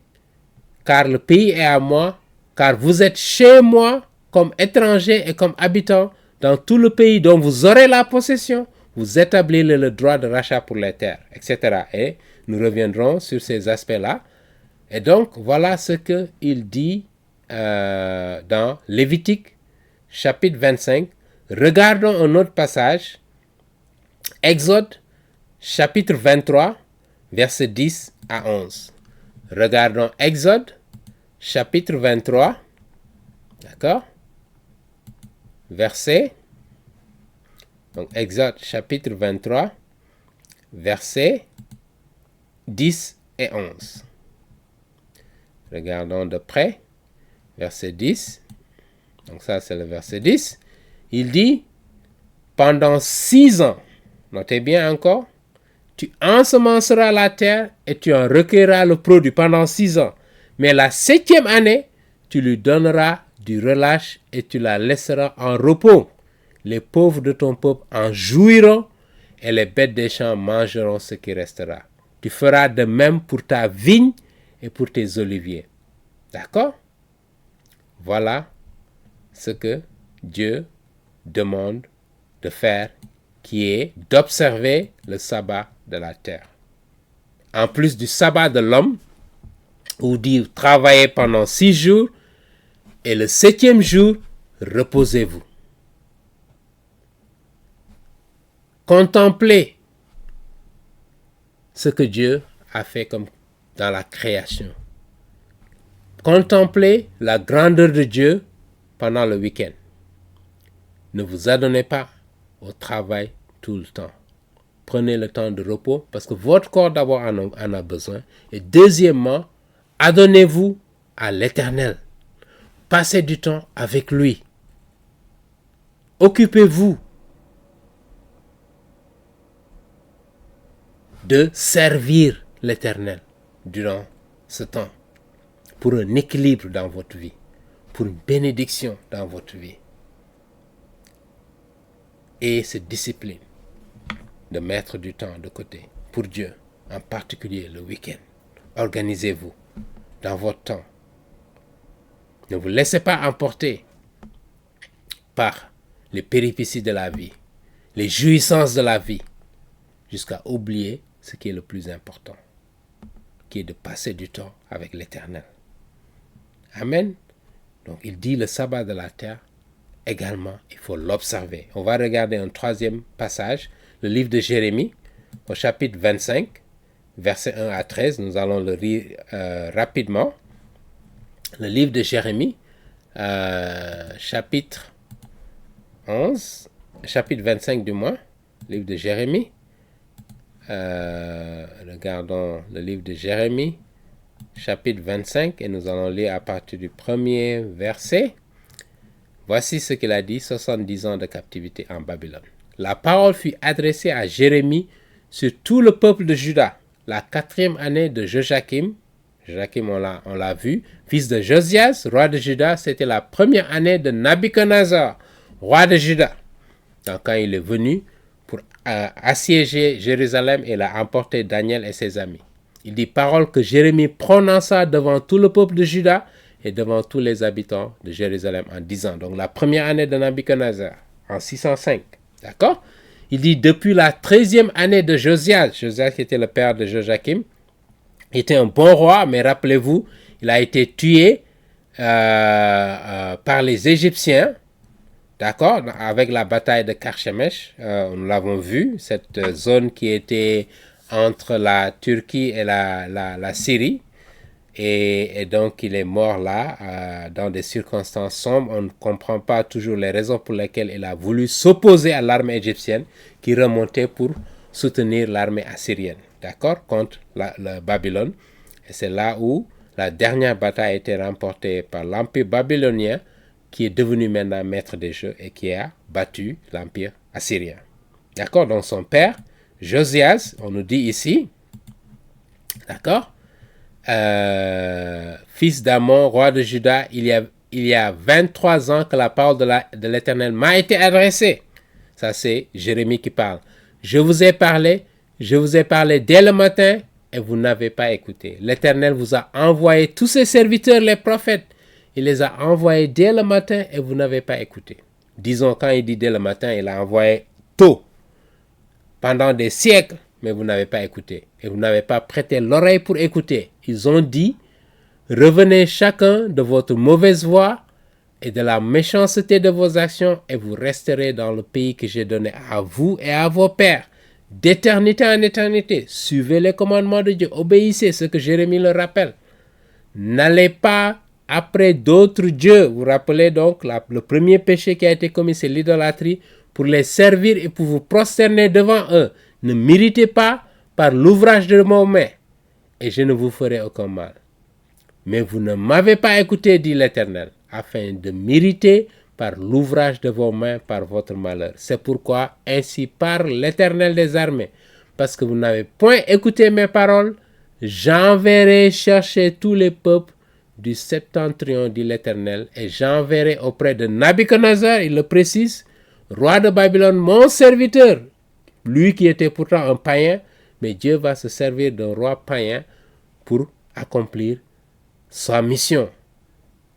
car le pays est à moi, car vous êtes chez moi comme étrangers et comme habitants dans tout le pays dont vous aurez la possession. Vous établissez le droit de rachat pour les terres, etc. Et nous reviendrons sur ces aspects-là. Et donc, voilà ce qu'il dit dans Lévitique, chapitre 25. Regardons un autre passage. Exode, chapitre 23, versets 10 à 11. Regardons Exode, chapitre 23. D'accord? Verset. Donc, Exode, chapitre 23, versets 10 et 11. Regardons de près. Verset 10. Donc, ça, c'est le verset 10. Il dit, pendant 6 ans, notez bien encore, tu ensemenceras la terre et tu en recueilleras le produit pendant 6 ans. Mais la 7e année, tu lui donneras du relâche et tu la laisseras en repos. Les pauvres de ton peuple en jouiront et les bêtes des champs mangeront ce qui restera. Tu feras de même pour ta vigne et pour tes oliviers. D'accord? Voilà ce que Dieu demande de faire, qui est d'observer le sabbat de la terre. En plus du sabbat de l'homme, où dit travaillez pendant 6 jours, et le 7e jour, reposez-vous. Contemplez ce que Dieu a fait comme dans la création. Contemplez la grandeur de Dieu pendant le week-end. Ne vous adonnez pas au travail tout le temps. Prenez le temps de repos parce que votre corps d'abord en a besoin. Et deuxièmement, adonnez-vous à l'Éternel. Passez du temps avec lui. Occupez-vous de servir l'Éternel durant ce temps pour un équilibre dans votre vie, pour une bénédiction dans votre vie. Et cette discipline de mettre du temps de côté pour Dieu, en particulier le week-end. Organisez-vous dans votre temps. Ne vous laissez pas emporter par les péripéties de la vie, les jouissances de la vie, jusqu'à oublier ce qui est le plus important, qui est de passer du temps avec l'Éternel. Amen. Donc il dit le sabbat de la terre, également, il faut l'observer. On va regarder un 3e passage, le livre de Jérémie, au chapitre 25, versets 1 à 13. Nous allons le lire rapidement. Le livre de Jérémie, chapitre 25 du moins, livre de Jérémie. Regardons le livre de Jérémie, chapitre 25, et nous allons lire à partir du 1er verset. Voici ce qu'il a dit, 70 ans de captivité en Babylone. La parole fut adressée à Jérémie sur tout le peuple de Juda, la 4e année de Joachim. Joachim, on l'a vu, fils de Josias, roi de Juda. C'était la 1re année de Nabuchodonosor, roi de Juda. Donc, quand il est venu pour assiéger Jérusalem, il a emporté Daniel et ses amis. Il dit, parole que Jérémie prononça devant tout le peuple de Juda et devant tous les habitants de Jérusalem en disant, donc la 1re année de Nabuchodonosor, en 605, d'accord? Il dit, depuis la 13e année de Josias, Josias qui était le père de Joachim, était un bon roi, mais rappelez-vous, il a été tué par les Égyptiens, d'accord, avec la bataille de Karchemèche, nous l'avons vu, cette zone qui était entre la Turquie et la Syrie. Et donc il est mort là, dans des circonstances sombres. On ne comprend pas toujours les raisons pour lesquelles il a voulu s'opposer à l'armée égyptienne qui remontait pour soutenir l'armée assyrienne, d'accord, contre la Babylone. Et c'est là où la dernière bataille a été remportée par l'empire babylonien, qui est devenu maintenant maître des jeux et qui a battu l'empire assyrien. D'accord, donc son père, Josias, on nous dit ici, d'accord, fils d'Amon, roi de Juda, il y a 23 ans que la parole de l'Éternel m'a été adressée. Ça, c'est Jérémie qui parle. Je vous ai parlé dès le matin et vous n'avez pas écouté. L'Éternel vous a envoyé tous ses serviteurs, les prophètes. Il les a envoyés dès le matin et vous n'avez pas écouté. Disons, quand il dit dès le matin, il a envoyé tôt, pendant des siècles, mais vous n'avez pas écouté. Et vous n'avez pas prêté l'oreille pour écouter. Ils ont dit, revenez chacun de votre mauvaise voie et de la méchanceté de vos actions, et vous resterez dans le pays que j'ai donné à vous et à vos pères, d'éternité en éternité. Suivez les commandements de Dieu, obéissez, ce que Jérémie le rappelle. N'allez pas après d'autres dieux. Vous rappelez donc, le premier péché qui a été commis, c'est l'idolâtrie, pour les servir et pour vous prosterner devant eux. Ne m'irritez pas par l'ouvrage de mon main, et je ne vous ferai aucun mal. Mais vous ne m'avez pas écouté, dit l'Éternel, afin de m'irriter par l'ouvrage de vos mains, par votre malheur. C'est pourquoi ainsi parle l'Éternel des armées, parce que vous n'avez point écouté mes paroles, j'enverrai chercher tous les peuples du septentrion, dit l'Éternel, et j'enverrai auprès de Nabuchodonosor, il le précise, roi de Babylone, mon serviteur, lui qui était pourtant un païen, mais Dieu va se servir d'un roi païen pour accomplir sa mission,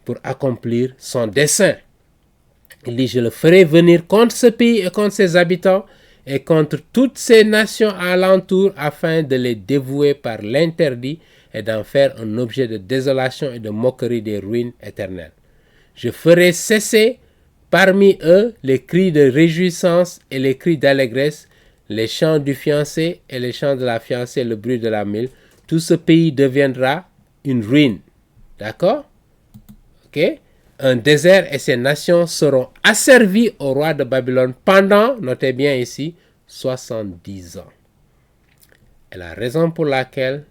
pour accomplir son dessein. Il dit, je le ferai venir contre ce pays et contre ses habitants et contre toutes ces nations alentour afin de les dévouer par l'interdit et d'en faire un objet de désolation et de moquerie des ruines éternelles. Je ferai cesser parmi eux les cris de réjouissance et les cris d'allégresse, les chants du fiancé et les chants de la fiancée, le bruit de la mule. Tout ce pays deviendra une ruine. D'accord? Ok? Un désert et ses nations seront asservies au roi de Babylone pendant, notez bien ici, 70 ans. Et la raison pour laquelle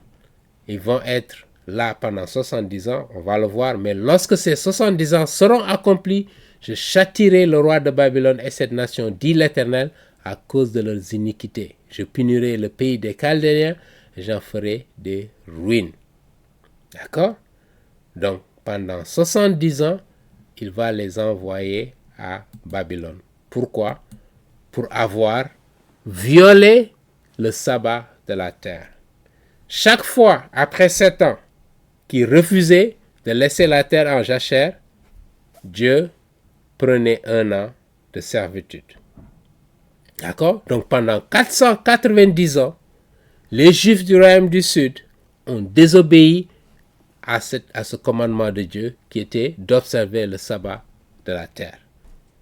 ils vont être là pendant 70 ans, on va le voir, mais lorsque ces 70 ans seront accomplis, je châtierai le roi de Babylone et cette nation, dit l'Éternel, à cause de leurs iniquités. Je punirai le pays des Chaldéens et j'en ferai des ruines. D'accord? Donc, pendant 70 ans, il va les envoyer à Babylone. Pourquoi? Pour avoir violé le sabbat de la terre. Chaque fois, après 7 ans, qu'ils refusaient de laisser la terre en jachère, Dieu prenait 1 an de servitude. D'accord? Donc pendant 490 ans, les Juifs du royaume du Sud ont désobéi à ce commandement de Dieu qui était d'observer le sabbat de la terre.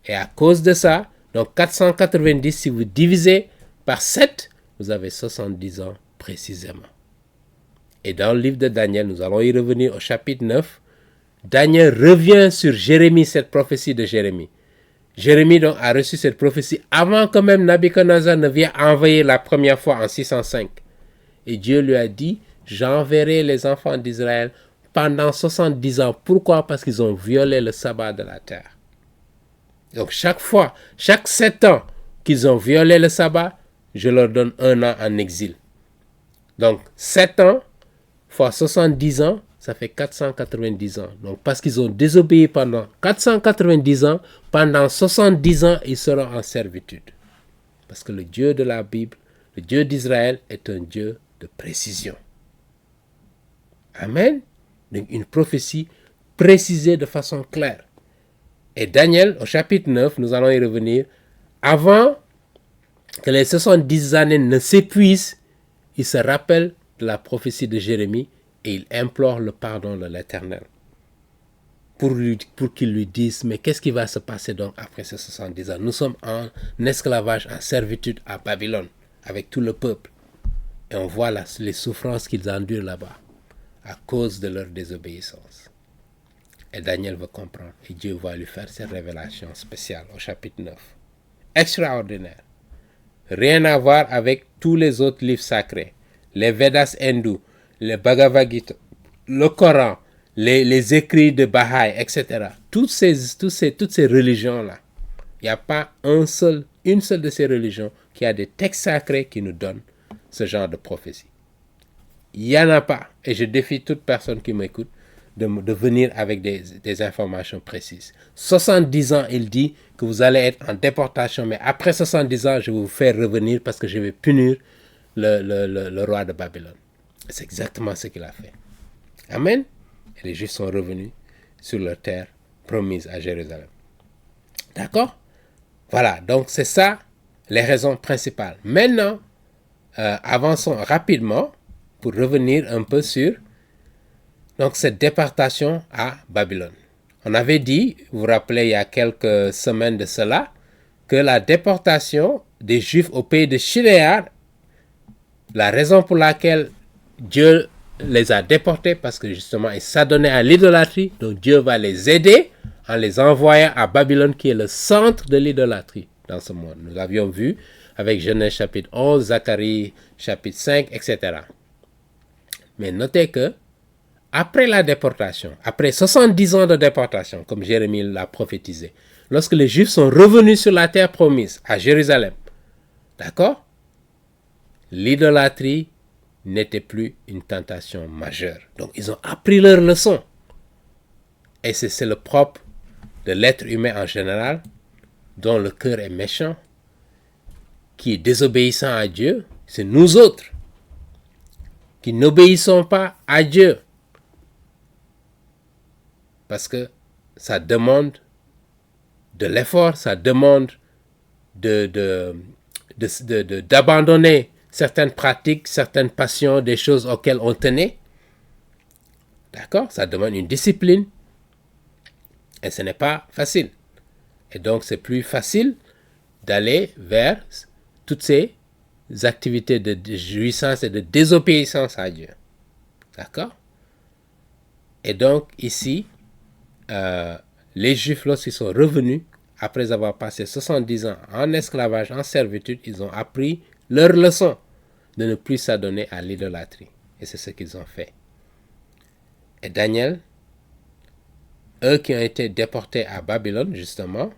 Et à cause de ça, donc 490, si vous divisez par 7, vous avez 70 ans précisément. Et dans le livre de Daniel, nous allons y revenir au chapitre 9, Daniel revient sur Jérémie, cette prophétie de Jérémie. Jérémie donc a reçu cette prophétie avant que même Nabuchodonosor ne vienne envahir la première fois en 605. Et Dieu lui a dit, j'enverrai les enfants d'Israël pendant 70 ans. Pourquoi? Parce qu'ils ont violé le sabbat de la terre. Donc chaque fois, chaque 7 ans qu'ils ont violé le sabbat, je leur donne 1 an en exil. Donc 7 ans fois 70 ans, ça fait 490 ans. Donc parce qu'ils ont désobéi pendant 490 ans, pendant 70 ans, ils seront en servitude. Parce que le Dieu de la Bible, le Dieu d'Israël est un Dieu de précision. Amen. Donc une prophétie précisée de façon claire. Et Daniel, au chapitre 9, nous allons y revenir, avant que les 70 années ne s'épuisent, il se rappelle de la prophétie de Jérémie et il implore le pardon de l'Éternel. Pour qu'il lui dise, mais qu'est-ce qui va se passer donc après ces 70 ans? Nous sommes en esclavage, en servitude à Babylone, avec tout le peuple. Et on voit les souffrances qu'ils endurent là-bas. à cause de leur désobéissance. Et Daniel veut comprendre. Et Dieu va lui faire cette révélation spéciale au chapitre 9. Extraordinaire. Rien à voir avec tous les autres livres sacrés. Les Vedas hindous, les Bhagavad Gita, le Coran, les écrits de Baha'i, etc. Toutes ces religions-là, il n'y a pas une seule de ces religions qui a des textes sacrés qui nous donnent ce genre de prophétie. Il n'y en a pas. Et je défie toute personne qui m'écoute de venir avec des informations précises. 70 ans, il dit que vous allez être en déportation, mais après 70 ans, je vais vous faire revenir parce que je vais punir le roi de Babylone. C'est exactement ce qu'il a fait. Amen. Et les Juifs sont revenus sur leur terre promise à Jérusalem. D'accord? Voilà, donc c'est ça les raisons principales. Maintenant, avançons rapidement pour revenir un peu sur donc cette déportation à Babylone. On avait dit, vous vous rappelez il y a quelques semaines de cela, que la déportation des Juifs au pays de Shinéar, la raison pour laquelle Dieu les a déportés, parce que justement ils s'adonnaient à l'idolâtrie, donc Dieu va les aider en les envoyant à Babylone qui est le centre de l'idolâtrie dans ce monde. Nous l'avions vu avec Genèse chapitre 11, Zacharie chapitre 5, etc. Mais notez que après la déportation, après 70 ans de déportation, comme Jérémie l'a prophétisé, lorsque les Juifs sont revenus sur la terre promise, à Jérusalem, d'accord, l'idolâtrie n'était plus une tentation majeure. Donc, ils ont appris leur leçon. Et c'est le propre de l'être humain en général, dont le cœur est méchant, qui est désobéissant à Dieu. C'est nous autres qui n'obéissons pas à Dieu. Parce que ça demande de l'effort, ça demande d'abandonner certaines pratiques, certaines passions, des choses auxquelles on tenait. D'accord? Ça demande une discipline. Et ce n'est pas facile. Et donc, c'est plus facile d'aller vers toutes ces activités de jouissance et de désobéissance à Dieu. D'accord? Et donc, ici, les Juifs, lorsqu'ils sont revenus, après avoir passé 70 ans en esclavage, en servitude, ils ont appris leur leçon de ne plus s'adonner à l'idolâtrie. Et c'est ce qu'ils ont fait. Et Daniel, eux qui ont été déportés à Babylone, justement,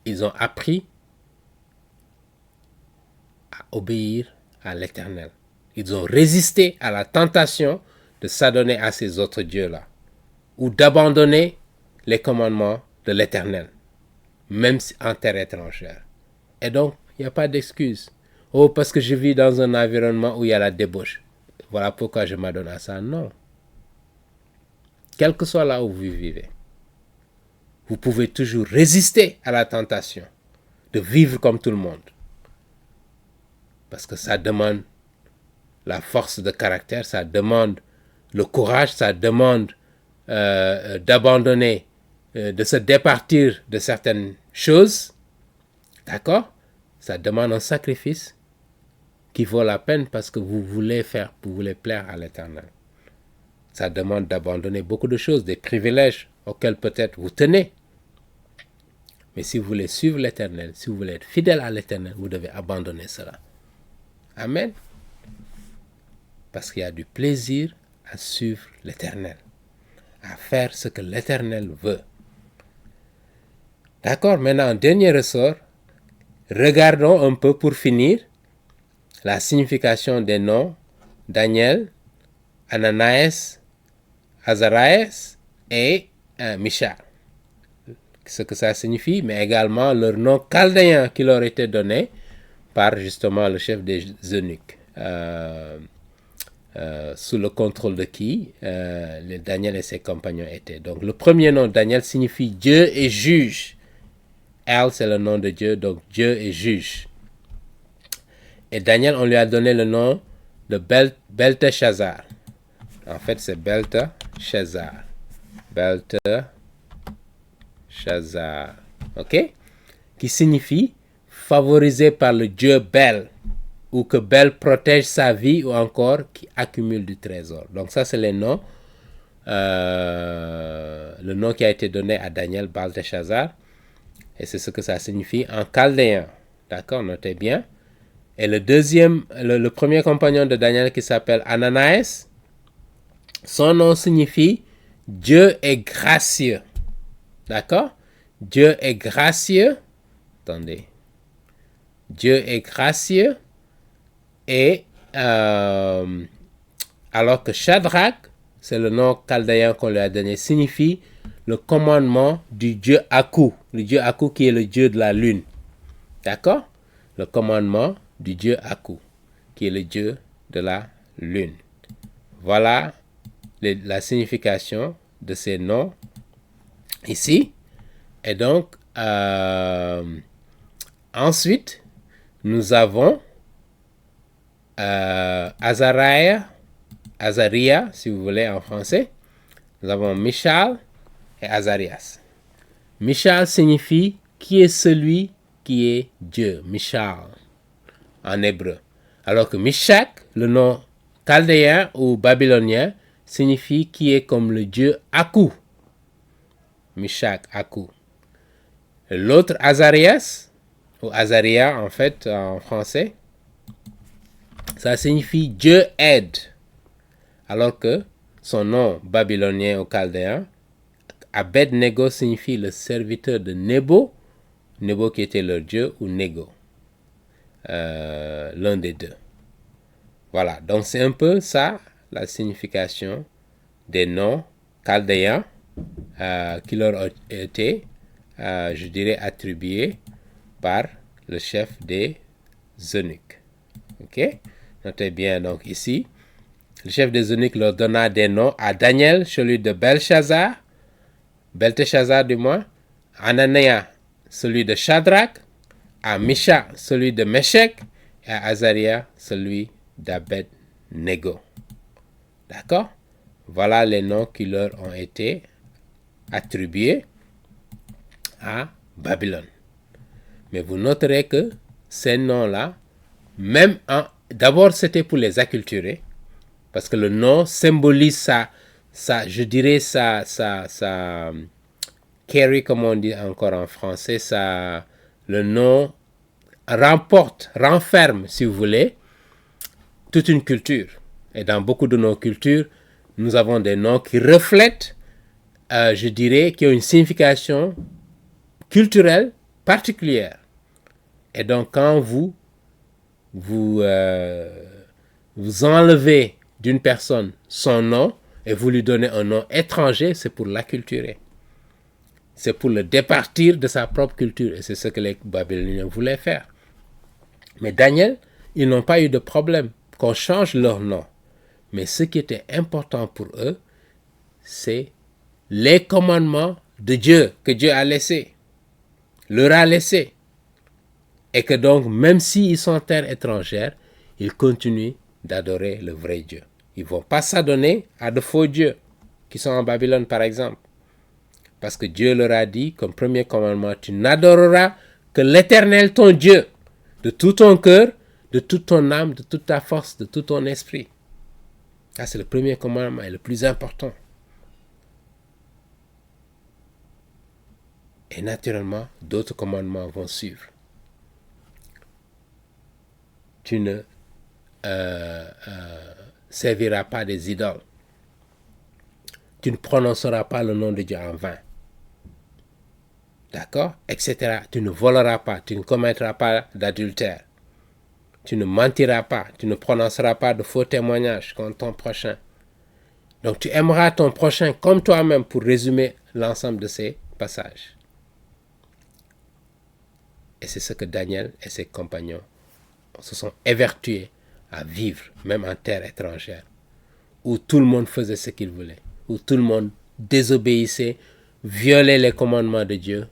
ils ont appris à obéir à l'Éternel. Ils ont résisté à la tentation de s'adonner à ces autres dieux-là, ou d'abandonner les commandements de l'Éternel, même en terre étrangère. Et donc, il n'y a pas d'excuse. Oh, parce que je vis dans un environnement où il y a la débauche. Voilà pourquoi je m'adonne à ça. Non. Quel que soit là où vous vivez, vous pouvez toujours résister à la tentation de vivre comme tout le monde. Parce que ça demande la force de caractère, ça demande le courage, ça demande d'abandonner, de se départir de certaines choses. D'accord? Ça demande un sacrifice qui vaut la peine parce que vous voulez plaire à l'Éternel. Ça demande d'abandonner beaucoup de choses, des privilèges auxquels peut-être vous tenez. Mais si vous voulez suivre l'Éternel, si vous voulez être fidèle à l'Éternel, vous devez abandonner cela. Amen. Parce qu'il y a du plaisir à suivre l'Éternel, à faire ce que l'Éternel veut. D'accord, maintenant, en dernier ressort, regardons un peu pour finir la signification des noms Daniel, Ananias, Azarias et Michal. Ce que ça signifie, mais également leur nom chaldéen qui leur était donné par justement le chef des eunuques. Sous le contrôle de qui Daniel et ses compagnons étaient. Donc le premier nom, Daniel, signifie Dieu est juge. El, c'est le nom de Dieu, donc Dieu est juge. Et Daniel, on lui a donné le nom de Belteshazzar. En fait, c'est Belteshazzar. Ok? Qui signifie favorisé par le Dieu Bel. ou que Bel protège sa vie, ou encore qui accumule du trésor. Donc ça, c'est les noms. Le nom qui a été donné à Daniel Belteshazzar. Et c'est ce que ça signifie en chaldéen. D'accord, notez bien. Et le premier compagnon de Daniel qui s'appelle Ananias, son nom signifie Dieu est gracieux. D'accord? Dieu est gracieux. Attendez. Dieu est gracieux. Et alors que Shadrach, c'est le nom chaldéen qu'on lui a donné, signifie le commandement du dieu Aku. Le dieu Aku qui est le dieu de la lune. D'accord? Le commandement du dieu Aku, qui est le dieu de la lune. Voilà la signification de ces noms ici. Et donc, ensuite, nous avons Azariah, si vous voulez en français. Nous avons Michal et Azarias. Michal signifie qui est celui qui est Dieu. Michal en hébreu. Alors que Mishak, le nom chaldéen ou babylonien, signifie qui est comme le dieu Aku. Mishak, Aku. L'autre Azarias, ou Azaria en fait en français, ça signifie Dieu aide. Alors que son nom babylonien ou chaldéen, Abed-Nego, signifie le serviteur de Nebo. Nebo qui était leur dieu, ou Nego. L'un des deux. Voilà, donc c'est un peu ça la signification des noms chaldéens qui leur ont été, je dirais, attribués par le chef des eunuques. Ok? Notez bien donc ici, le chef des eunuques leur donna des noms à Daniel, celui de Belteshazzar du moins, à Anania, celui de Shadrach, à Misha, celui de Meshach, et à Azaria, celui d'Abed-Nego. D'accord? Voilà les noms qui leur ont été attribués à Babylone. Mais vous noterez que ces noms-là, d'abord c'était pour les acculturer, parce que le nom symbolise je dirais carry, comme on dit encore en français, le nom renferme, si vous voulez, toute une culture. Et dans beaucoup de nos cultures, nous avons des noms qui reflètent, je dirais, qui ont une signification culturelle particulière. Et donc, quand vous enlevez d'une personne son nom et vous lui donnez un nom étranger, c'est pour l'acculturer. C'est pour le départir de sa propre culture. Et c'est ce que les Babyloniens voulaient faire. Mais Daniel, ils n'ont pas eu de problème qu'on change leur nom. Mais ce qui était important pour eux, c'est les commandements de Dieu, que Dieu a laissés, leur a laissés. Et que donc, même s'ils sont en terre étrangère, ils continuent d'adorer le vrai Dieu. Ils ne vont pas s'adonner à de faux dieux qui sont en Babylone, par exemple. Parce que Dieu leur a dit, comme premier commandement, tu n'adoreras que l'Éternel, ton Dieu, de tout ton cœur, de toute ton âme, de toute ta force, de tout ton esprit. Ça, c'est le premier commandement et le plus important. Et naturellement, d'autres commandements vont suivre. Tu ne serviras pas des idoles. Tu ne prononceras pas le nom de Dieu en vain. D'accord? Etc. Tu ne voleras pas, tu ne commettras pas d'adultère. Tu ne mentiras pas, tu ne prononceras pas de faux témoignages contre ton prochain. Donc tu aimeras ton prochain comme toi-même, pour résumer l'ensemble de ces passages. Et c'est ce que Daniel et ses compagnons se sont évertués à vivre, même en terre étrangère, où tout le monde faisait ce qu'il voulait, où tout le monde désobéissait, violait les commandements de Dieu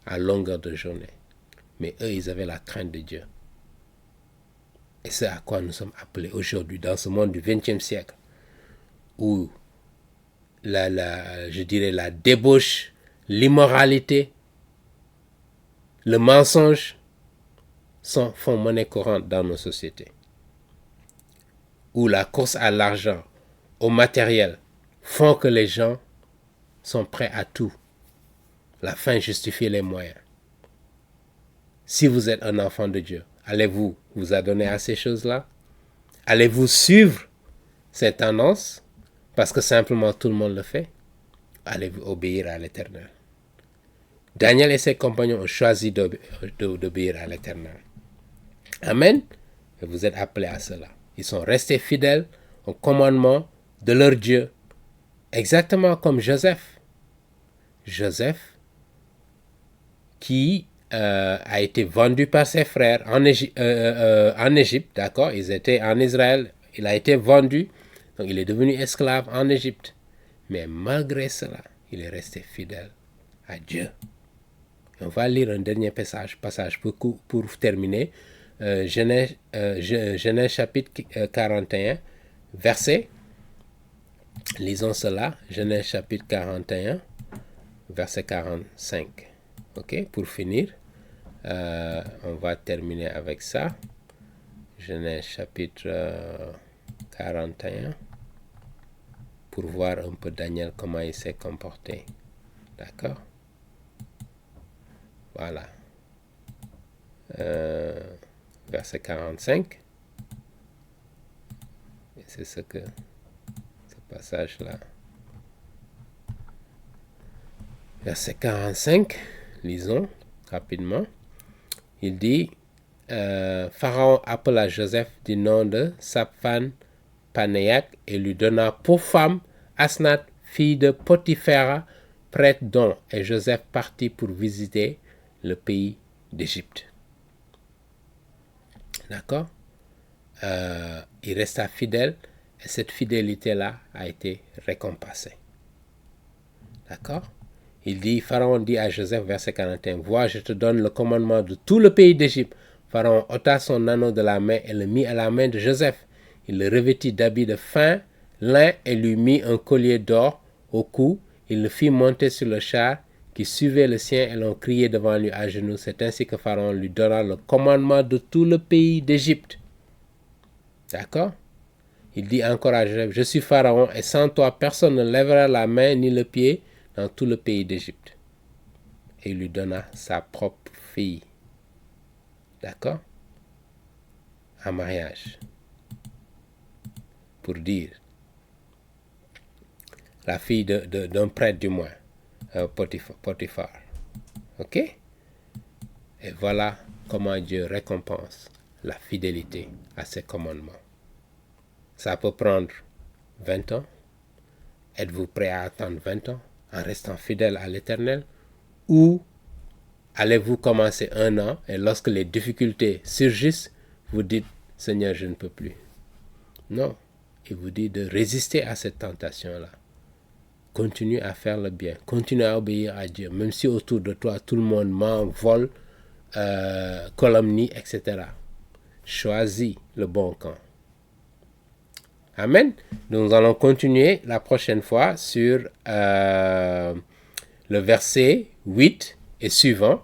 à longueur de journée. Mais eux, ils avaient la crainte de Dieu. Et c'est à quoi nous sommes appelés aujourd'hui, dans ce monde du XXe siècle, où je dirais la débauche, l'immoralité, le mensonge font monnaie courante dans nos sociétés. ou la course à l'argent, au matériel, font que les gens sont prêts à tout. La fin justifie les moyens. Si vous êtes un enfant de Dieu, allez-vous vous adonner à ces choses-là? Allez-vous suivre ces tendances parce que simplement tout le monde le fait? Allez-vous obéir à l'Éternel? Daniel et ses compagnons ont choisi d'obéir à l'Éternel. Amen. Et vous êtes appelés à cela. Ils sont restés fidèles au commandement de leur Dieu. Exactement comme Joseph. Joseph qui a été vendu par ses frères en Égypte, d'accord? Ils étaient en Israël. Il a été vendu. Donc il est devenu esclave en Égypte. Mais malgré cela, il est resté fidèle à Dieu. On va lire un dernier passage pour terminer. Genèse chapitre 41, verset. Lisons cela. Genèse chapitre 41, verset 45. Ok, pour finir, on va terminer avec ça. Genèse chapitre 41, pour voir un peu Daniel comment il s'est comporté. D'accord? Voilà. Verset 45. Et c'est ce passage-là. Verset 45, lisons rapidement. Il dit, Pharaon appela Joseph du nom de Saphan Panéac et lui donna pour femme Asnath, fille de Potiphera, prêtre d'On. Et Joseph partit pour visiter le pays d'Égypte. D'accord? Il resta fidèle et cette fidélité-là a été récompensée. D'accord? Il dit, Pharaon dit à Joseph, verset 41, vois, je te donne le commandement de tout le pays d'Égypte. Pharaon ôta son anneau de la main et le mit à la main de Joseph. Il le revêtit d'habits de fin lin et lui mit un collier d'or au cou. Il le fit monter sur le char qui suivait le sien et l'on criait devant lui à genoux. C'est ainsi que Pharaon lui donna le commandement de tout le pays d'Égypte. D'accord? Il dit encore à Joseph, je suis Pharaon et sans toi personne ne lèvera la main ni le pied dans tout le pays d'Égypte. Et il lui donna sa propre fille. D'accord? En mariage. Pour dire. La fille d'un prêtre du moins. Potiphar. Ok? Et voilà comment Dieu récompense la fidélité à ses commandements. Ça peut prendre 20 ans. Êtes-vous prêt à attendre 20 ans en restant fidèle à l'Éternel? Ou allez-vous commencer 1 an et lorsque les difficultés surgissent, vous dites, Seigneur, je ne peux plus. Non, il vous dit de résister à cette tentation-là. Continue à faire le bien, continue à obéir à Dieu, même si autour de toi, tout le monde ment, vole, calomnie, etc. Choisis le bon camp. Amen. Nous allons continuer la prochaine fois sur le verset 8 et suivant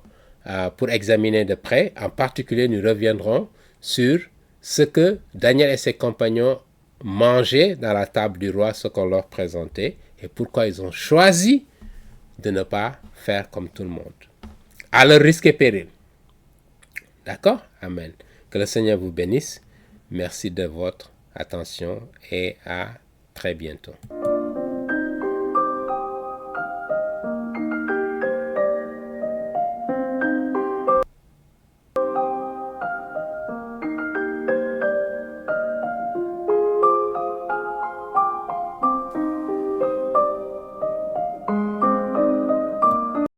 pour examiner de près. En particulier, nous reviendrons sur ce que Daniel et ses compagnons mangeaient dans la table du roi, ce qu'on leur présentait, et pourquoi ils ont choisi de ne pas faire comme tout le monde, à leur risque et péril. D'accord? Amen. Que le Seigneur vous bénisse. Merci de votre attention et à très bientôt.